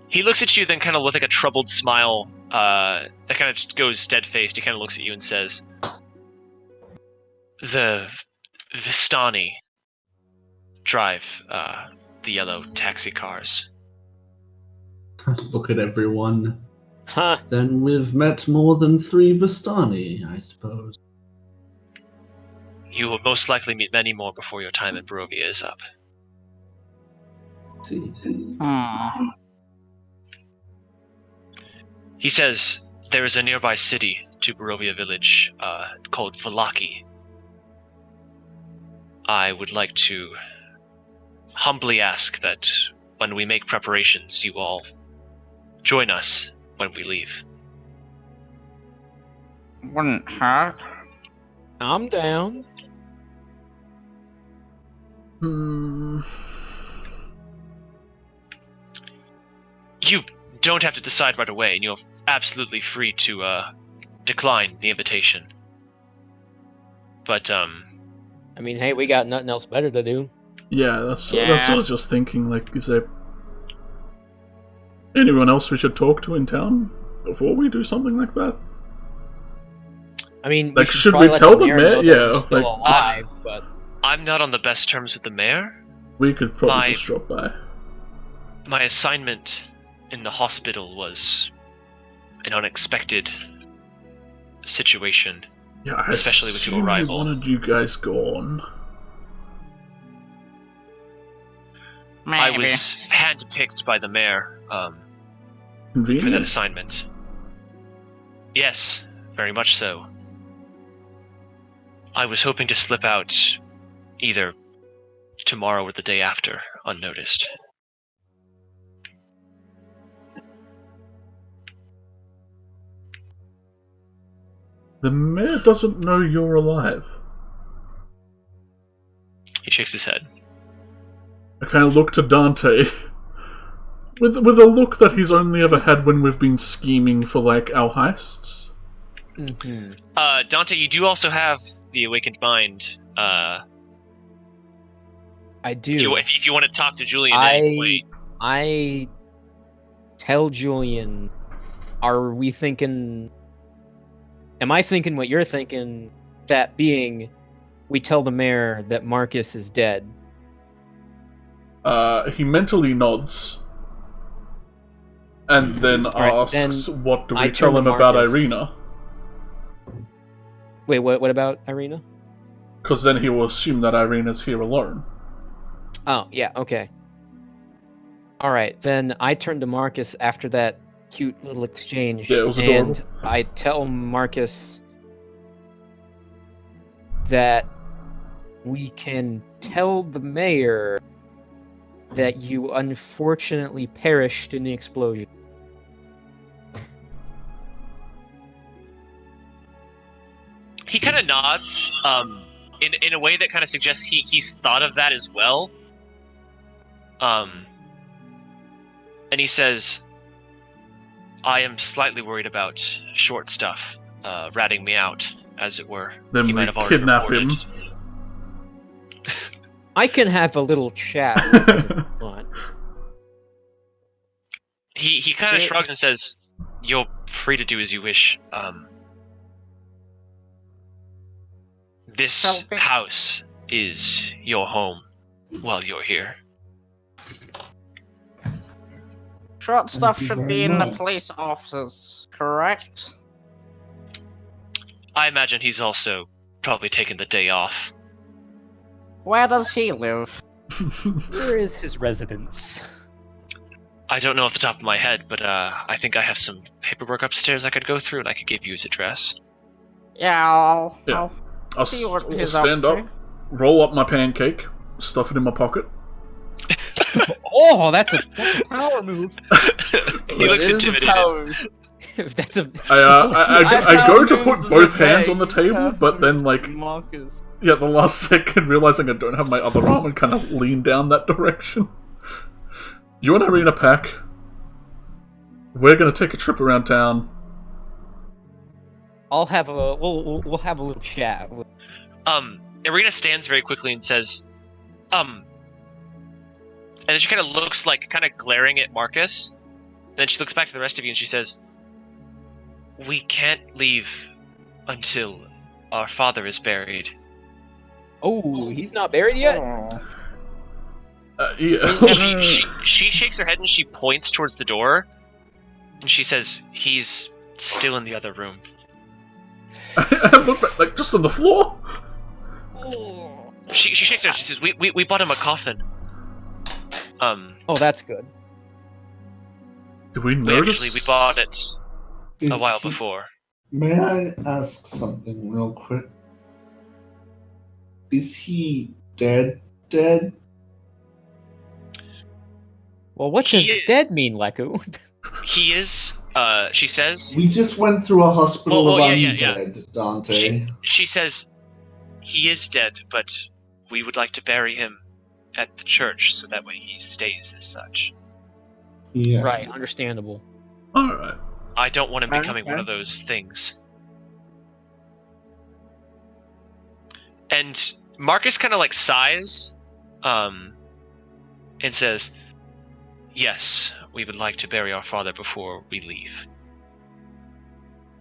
He looks at you, then kind of with like a troubled smile, that kind of just goes steadfaced. He kind of looks at you and says, the Vistani drive the yellow taxi cars. Look at everyone. Huh. Then we've met more than 3 Vistani, I suppose. You will most likely meet many more before your time at Barovia is up. See. Hmm. He says there is a nearby city to Barovia village called Valaki. I would like to humbly ask that when we make preparations, you all join us when we leave. Wouldn't hurt. I'm down. You don't have to decide right away, and you're absolutely free to decline the invitation. But I mean, hey, we got nothing else better to do. Yeah, that's what I was just thinking. Like, is there anyone else we should talk to in town before we do something like that? I mean, Like, should should probably we let tell the the mayor mayor? know that Yeah, we're still like- alive, but I'm not on the best terms with the mayor. We could probably My- just drop by. My assignment in the hospital was an unexpected situation. Yeah, I especially with your assume arrival. He wanted you guys gone. Maybe. I was handpicked by the mayor for that Convenient. assignment. Yes, very much so. I was hoping to slip out either tomorrow or the day after, unnoticed. The mayor doesn't know you're alive. He shakes his head. I kind of look to Dante. With a look that he's only ever had when we've been scheming for, like, our heists. mm-hmm. Dante, you do also have the Awakened Mind. I do. If you want to talk to Julian at any point. I tell Julian, are we thinking... Am I thinking what you're thinking? That being, we tell the mayor that Marcus is dead. He mentally nods. And then Alright, asks, then what do I we tell turn him to about Marcus. Irina? Wait, what about Irina? Because then he will assume that Irina's here alone. Oh, yeah, okay. Alright, then I turn to Marcus after that cute little exchange. Yeah, it was adorable. And I tell Marcus that we can tell the mayor that you unfortunately perished in the explosion. He kind of nods, in a way that kind of suggests he's thought of that as well. And he says, I am slightly worried about short stuff, ratting me out, as it were. Then He we might have already kidnap reported. him. I can have a little chat with him if you want. He kind of Jay- shrugs and says, you're free to do as you wish. This Selfish. house is your home while you're here. Short stuff you should very be in the much. police offices, correct? I imagine he's also probably taken the day off. Where does he live? Where is his residence? I don't know off the top of my head, but I think I have some paperwork upstairs I could go through, and I could give you his address. Yeah, I'll I'll see what I'll he's stand up up, to. roll up my pancake, stuff it in my pocket. Oh, that's a power move. He looks It is a intimidated. power. That's a. I go to found put moves both in the hands on the bag. table, but then, like, Marcus. yeah, the last second, realizing I don't have my other arm and kind of lean down that direction. You and Irina pack. We're gonna take a trip around town. I'll have a. We'll have a little chat. Irina stands very quickly and says, and then she kind of looks like, kind of glaring at Marcus. And then she looks back to the rest of you and she says, we can't leave until our father is buried. Oh, he's not buried yet. Oh. Yeah. She shakes her head and she points towards the door, and she says, "He's still in the other room." I look back, like, just on the floor? She shakes her head. She says, "We bought him a coffin. Oh, that's good. Did we We notice? bought it a Is while he- before." May I ask something real quick? Is he dead? Dead? Well, what He does is- dead mean, Leku? He is. She says. We just went through a hospital Well, of yeah. undead, Dante. She says, he is dead, but we would like to bury him at the church so that way he stays as such. Yeah. Right, understandable. Alright. I don't want him becoming Okay. one of those things. And Marcus kind of like sighs, and says, "Yes, we would like to bury our father before we leave.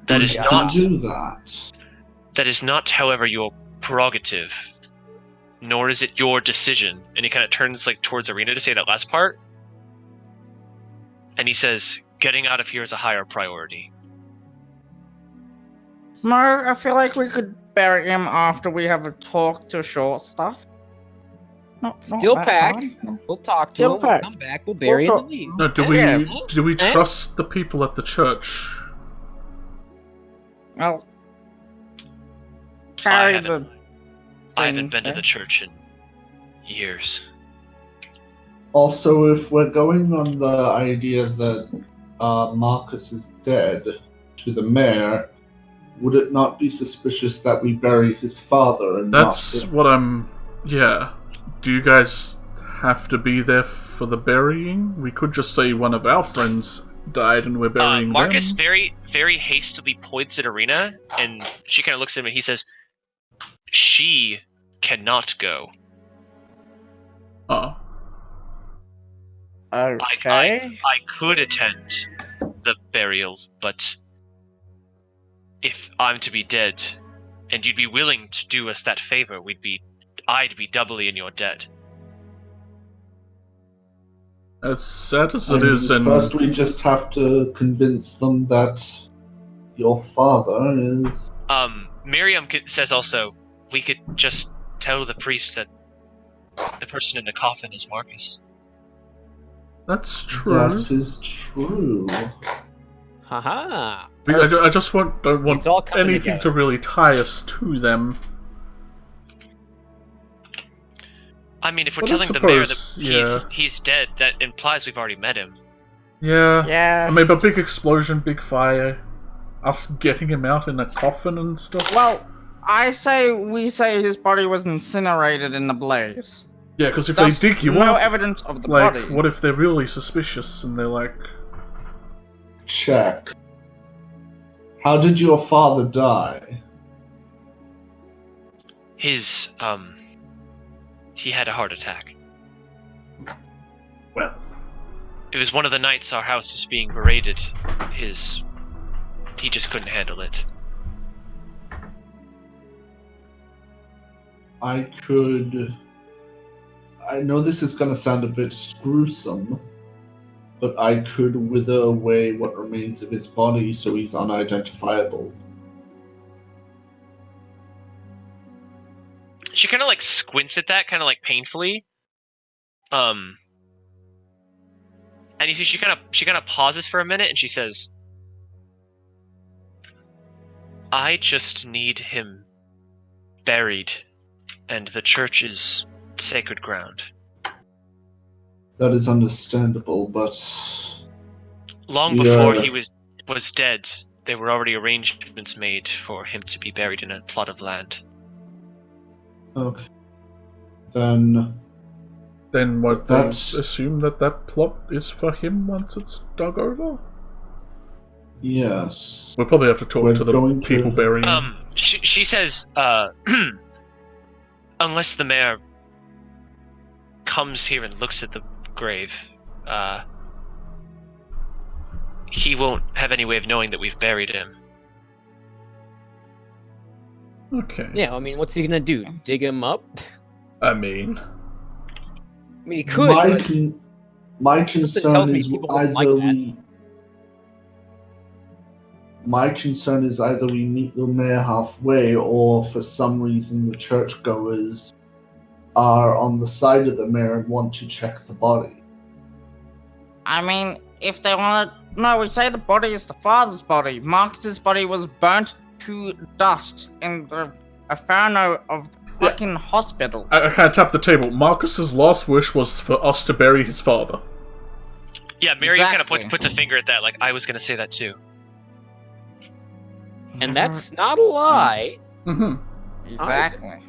That We is can not. do that. That is not, however, your prerogative, nor is it your decision." And he kind of turns like towards Arena to say that last part. And he says, "Getting out of here is a higher priority." Mark, I feel like we could bury him after we have a talk to short stuff. Not Still that pack. hard, no. We'll talk to Still him. We'll pack. come back. We'll bury We'll him and talk- leave. No, do Yeah. we Eh? trust the people at the church? Well, carry haven't- the. I haven't things been to there. the church in years. Also, if we're going on the idea that Marcus is dead to the mayor, would it not be suspicious that we bury his father and That's not what I'm... Yeah. Do you guys have to be there for the burying? We could just say one of our friends died and we're burying Marcus them. very, very hastily points at Arena, and she kind of looks at him and he says, "She cannot go. Oh. Okay. I could attend the burial, but if I'm to be dead, and you'd be willing to do us that favor, I'd be doubly in your debt." As sad as I it mean, is, and first we just have to convince them that your father is. Miriam says also, "We could just tell the priest that the person in the coffin is Marcus." that's true. That is true. Haha. I just don't want It's all coming anything together. to really tie us to them. I mean, if we're Well, I telling the mayor that suppose, yeah. he's dead, that implies we've already met him. Yeah. Yeah. I mean, a big explosion, big fire, us getting him out in a coffin and stuff. Well, we say his body was incinerated in the blaze. Yeah, because if Thus, they dig you no up, evidence of the like, body. what if they're really suspicious and they're like, Check. How did your father die? He had a heart attack. well, It was one of the nights our house was being berated. He just couldn't handle it. I know this is gonna sound a bit gruesome, but I could wither away what remains of his body so he's unidentifiable. She kind of like squints at that, kind of like painfully. And you see, she kind of pauses for a minute, and she says, "I just need him buried, and the church is sacred ground." That is understandable, but Long Yeah. before he was dead, there were already arrangements made for him to be buried in a plot of land. okay. Then what, they That's- assume that plot is for him once it's dug over? yes. We'll probably have to talk We're to the going to- people burying. She says, unless the mayor comes here and looks at the grave, he won't have any way of knowing that we've buried him. Okay. Yeah, I mean, what's he gonna do? Dig him up? I mean, I mean, he could, my but my something concern tells me is people won't either like that. we. My concern is either we meet the mayor halfway, or for some reason the churchgoers are on the side of the mayor and want to check the body. I mean, if they want to... No, we say the body is the father's body. Marcus's body was burnt to dust in the inferno of the fucking hospital. I kind of tapped the table. Marcus's last wish was for us to bury his father. Yeah, Mary kind of Exactly. puts a finger at that, like, I was gonna say that too. And that's not a lie. Mm-hmm. Exactly.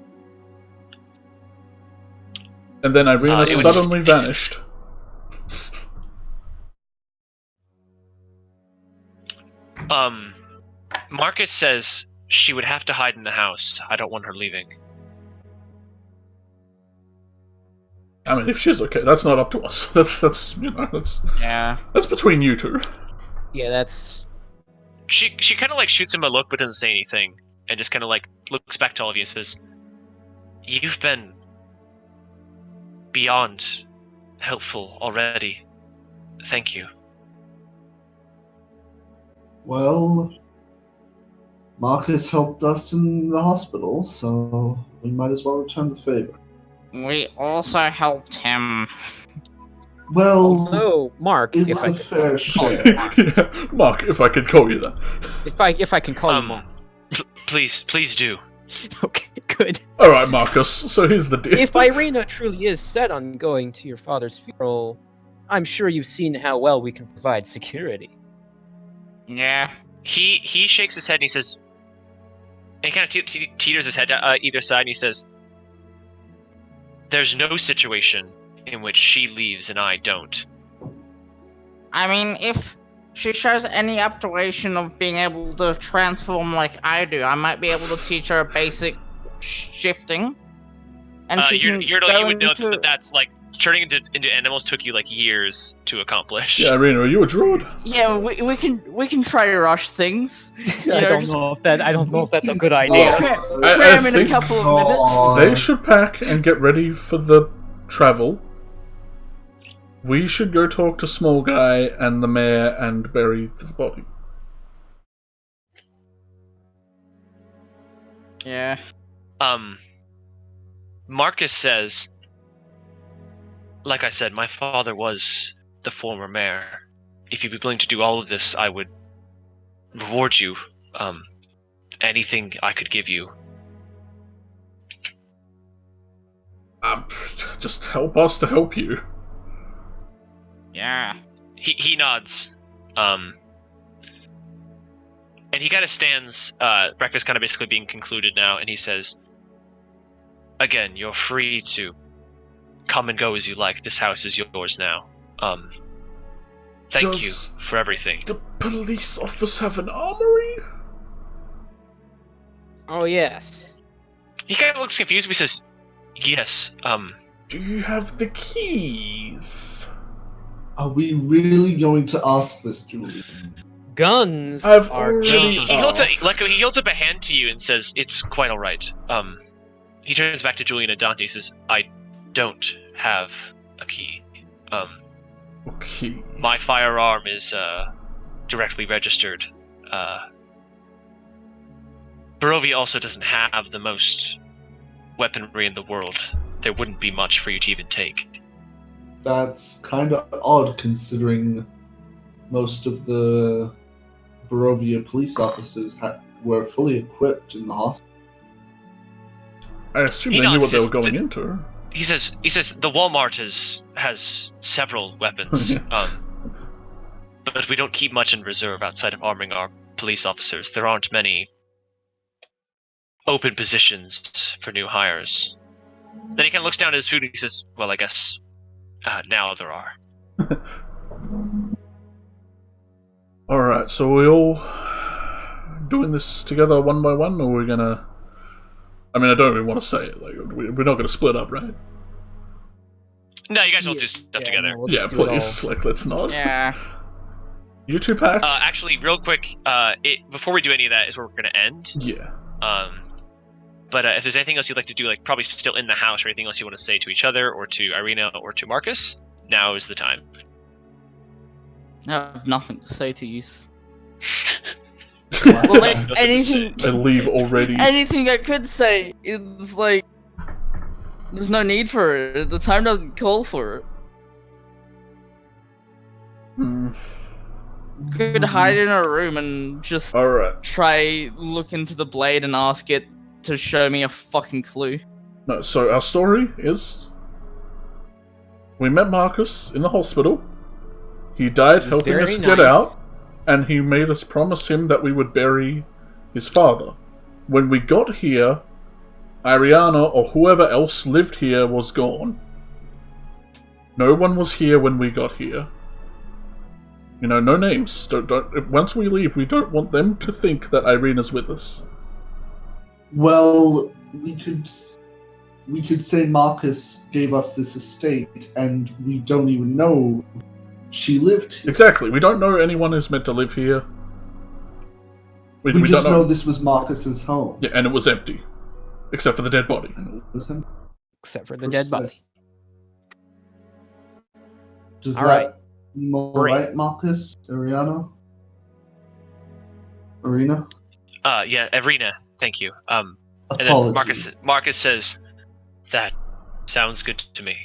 And then Irina It was- suddenly vanished. Marcus says she would have to hide in the house. I don't want her leaving. I mean, if she's okay, that's not up to us. That's Yeah. that's between you two. Yeah, that's... She kind of like shoots him a look, but doesn't say anything, and just kind of like looks back to all of you and says, "You've been beyond helpful already. Thank you." Well, Marcus helped us in the hospital, so we might as well return the favor. We also helped him. Well, Oh, Mark, it if was I a could, fair share. Yeah, Mark, if I could call you that. if I can call you Mark. Please do. Okay, good. All right, Marcus. So here's the deal. If Irina truly is set on going to your father's funeral, I'm sure you've seen how well we can provide security. Yeah. He shakes his head and he says, and he kind of teeters his head either side, and he says, "There's no situation in which she leaves and I don't." I mean, if she shows any aptitude of being able to transform like I do, I might be able to teach her basic shifting. And she you can would go know into... that that's like turning into animals took you like years to accomplish. Yeah, Irina, are you a druid? Yeah, we can try to rush things. I don't just- know if that's a good idea. Cram in a think- couple of Oh, They should pack and get ready for the travel. We should go talk to Small Guy and the mayor and bury his body. Yeah. Marcus says, like I said, my father was the former mayor. If you'd be willing to do all of this, I would reward you. Anything I could give you. Just help us to help you. Yeah. He nods. And he kind of stands, breakfast kind of basically being concluded now, and he says, "Again, you're free to come and go as you like. This house is yours now. Thank you Does for everything." the police office have an armory? Oh, yes. He kind of looks confused, but he says, "Yes, Do you have the keys? Are we really going to ask this, Julie? Guns I've are already- guns. He holds asked. he holds up a hand to you and says, "It's quite all right." He turns back to Julian and Dante. He says, "I don't have a key. Okay. My firearm is directly registered. Barovia also doesn't have the most weaponry in the world. There wouldn't be much for you to even take." That's kind of odd, considering most of the Barovia police officers were fully equipped in the hospital. I assume He they knew nods what they his- were going into. He says the Walmart has several weapons, but we don't keep much in reserve outside of arming our police officers. There aren't many open positions for new hires. Then he kind of looks down at his food and he says, "Well, I guess now there are." Alright, so we all doing this together one by one, or we're gonna... I mean, I don't even want to say it. Like, we're not gonna split up, right? No, you guys all do stuff together. no, we'll Yeah, just do it please. Like, let's not. Yeah. You two pack? Actually, real quick, before we do any of that, is where we're gonna end. Yeah. But But if there's anything else you'd like to do, like probably still in the house, or anything else you want to say to each other, or to Irina, or to Marcus, now is the time. I have nothing to say to you. Well, like, Nothing to anything, I leave already. anything I could say is like, there's no need for it. The time doesn't call for it. Could hide in a room and just Alright. try look into the blade and ask it to show me a fucking clue. No, so our story is... We met Marcus in the hospital. He died helping Very us get nice. out, and he made us promise him that we would bury his father. When we got here, Ariana or whoever else lived here was gone. No one was here when we got here. You know, no names. Don't. Once we leave, we don't want them to think that Irina's with us. Well, we could say Marcus gave us this estate, and we don't even know she lived here. Exactly. We don't know anyone is meant to live here. We just don't know this was Marcus's home. Yeah, and it was empty, except for the dead body. Except for the dead body. Does All that right. seem all Great. right, Marcus? Ariana? Arena? Yeah, Irina, thank you. And then Apologies. Marcus says, that sounds good to me.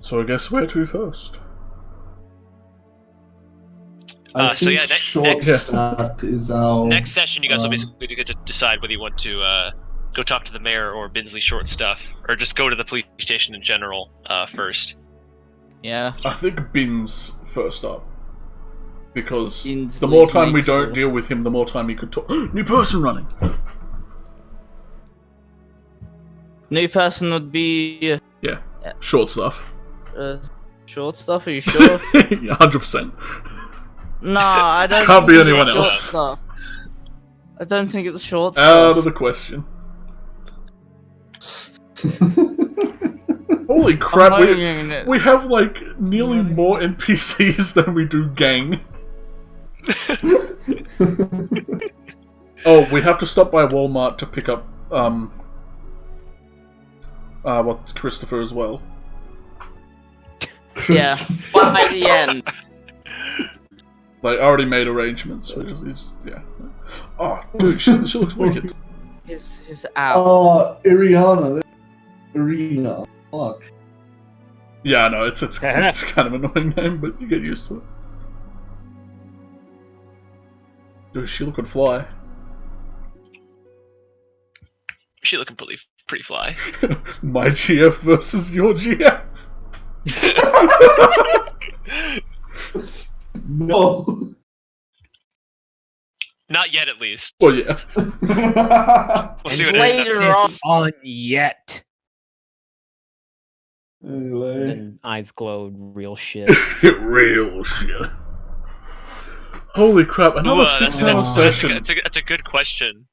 So I guess where to first? I so think yeah, short stack is our... Next session, you guys will basically get to decide whether you want to go talk to the mayor or Binsley Short stuff, or just go to the police station in general first. Yeah. I think Bin's first up. Because Bin's the more leads time we make don't sure. deal with him, the more time he could talk. New person running! New person would be Yeah, short stuff. short stuff. Are you sure? 100%. No, I don't. Can't be think anyone it's else. short stuff. I don't think it's short Out stuff. of the question. Holy crap, I'm not even- we have like nearly more NPCs than we do gang. Oh, we have to stop by Walmart to pick up what's Christopher as well. Yeah, by the end. Like, I already made arrangements. Yeah. Oh, dude, she looks wicked. His out. Oh, Ariana. Arena. Fuck. Yeah, I know, it's kind of an annoying name, but you get used to it. Dude, she looking fly. She looking pretty fly. My GF versus your GF. No. Not yet, at least. Well, yeah. We'll see And what later happens. on- yet. Anyway. And eyes glowed real shit. Real shit. Holy crap, another Ooh, 6-hour session. That's a good question.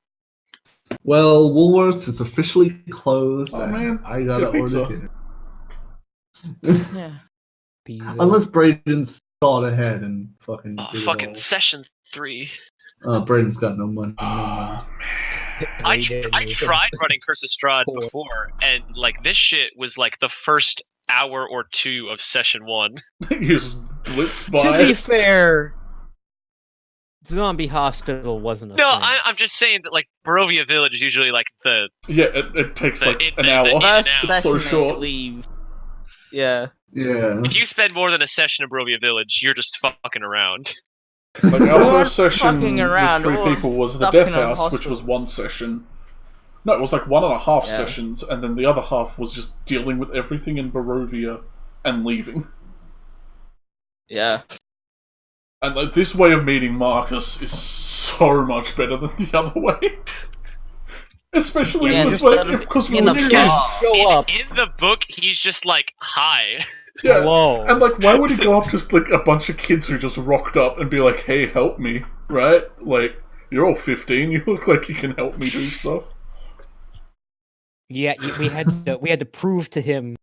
Well, Woolworths is officially closed. Oh, and man. I gotta Get pizza. order dinner. Yeah. Pizza. Unless Braden's thought ahead and fucking. Oh, did it fucking all. session 3. Braden's got no money. I Brayden is tried running Curse of Strahd Poor. before, and like this shit was like the first hour or 2 of session 1. You just blitzed To by. be fair, Zombie Hospital wasn't a No, thing. I'm just saying that like Barovia Village is usually like the Yeah, it takes like the- an the- hour. the- First It's session so they short. leave. Yeah. Yeah. if you spend more than a session in Barovia Village, you're just fucking around. Like our We weren't first session fucking around, with we 3 were people was the stuck Death in a House, which was hospital. 1 session. No, it was like 1.5 Yeah. sessions, and then the other half was just dealing with everything in Barovia and leaving. Yeah. And like this way of meeting Marcus is so much better than the other way. Especially Yeah, with, instead like, of because we in were a kids. bar. Go up. In the book, he's just like, hi. Yeah. Hello. And like, why would he go up to like a bunch of kids who just rocked up and be like, "Hey, help me!" Right? Like, you're all 15. You look like you can help me do stuff. Yeah, we had to prove to him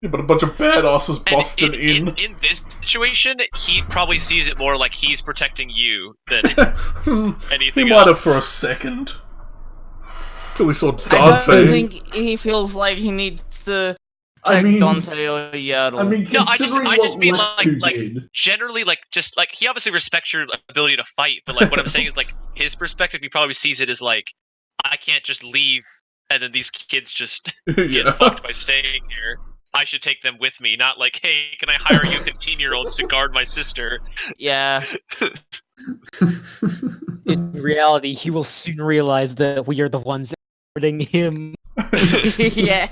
Yeah, but a bunch of badasses And busted in. in this situation, he probably sees it more like he's protecting you than anything He might have else. for a second. Till he saw I Dante. don't think he feels like he needs to I check mean- Dante or Yertle. I mean, No, I considering just what mean Leku like did. generally just like he obviously respects your ability to fight, but like what I'm saying is like his perspective, he probably sees it as like I can't just leave and then these kids just get Yeah. fucked by staying here. I should take them with me, not like, hey, can I hire you 15-year-olds to guard my sister? Yeah. In reality, he will soon realize that we are the ones hurting him. Yeah.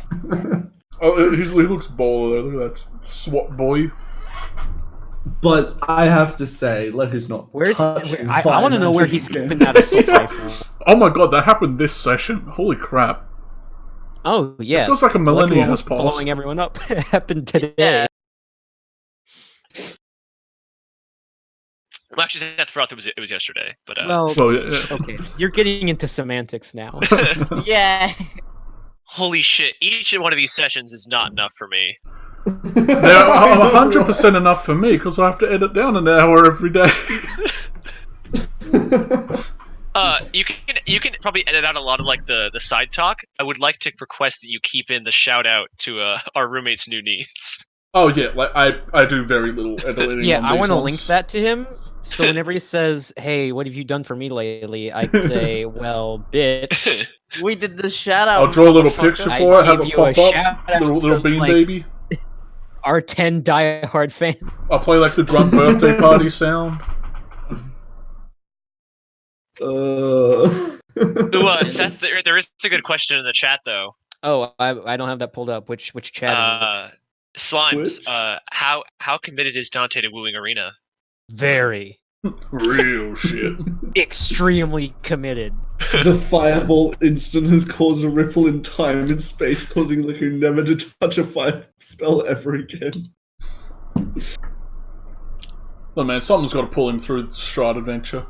Oh, he looks baller. Look at that SWAT boy. But I have to say, Leku's not. Where's touching I fire want to know where magic he's again. keeping that assault rifle. Oh my god, that happened this session. Holy crap. Oh yeah, It feels like a millennium has almost passed. blowing everyone up happened today. Yeah. Well, actually, I forgot it was yesterday, but Well, Well, yeah. okay, you're getting into semantics now. Yeah. holy shit! Each one of these sessions is not enough for me. They're 100% enough for me, because I have to edit down an hour every day. You can probably edit out a lot of like the side talk. I would like to request that you keep in the shout out to our roommate's new niece. Oh yeah, like I do very little editing. Yeah, on I these want to ones. link that to him. So whenever he says, "Hey, what have you done for me lately?" I say, "Well, bitch." We did the shout out. I'll draw a little motherfucker. picture I for it, have gave it you a pop up, shout-out little to, bean like- baby. Our 10 diehard fans. I'll play like the drunk birthday party sound. Ooh, Seth, there is a good question in the chat though. Oh, I don't have that pulled up. Which chat is Slimes, Twitch? how committed is Dante to wooing Arena? it? Very, Real shit. extremely committed. The fireball instant has caused a ripple in time and space, causing Leku never to touch a fire spell ever again. Oh man, something's got to pull him through the Strahd adventure.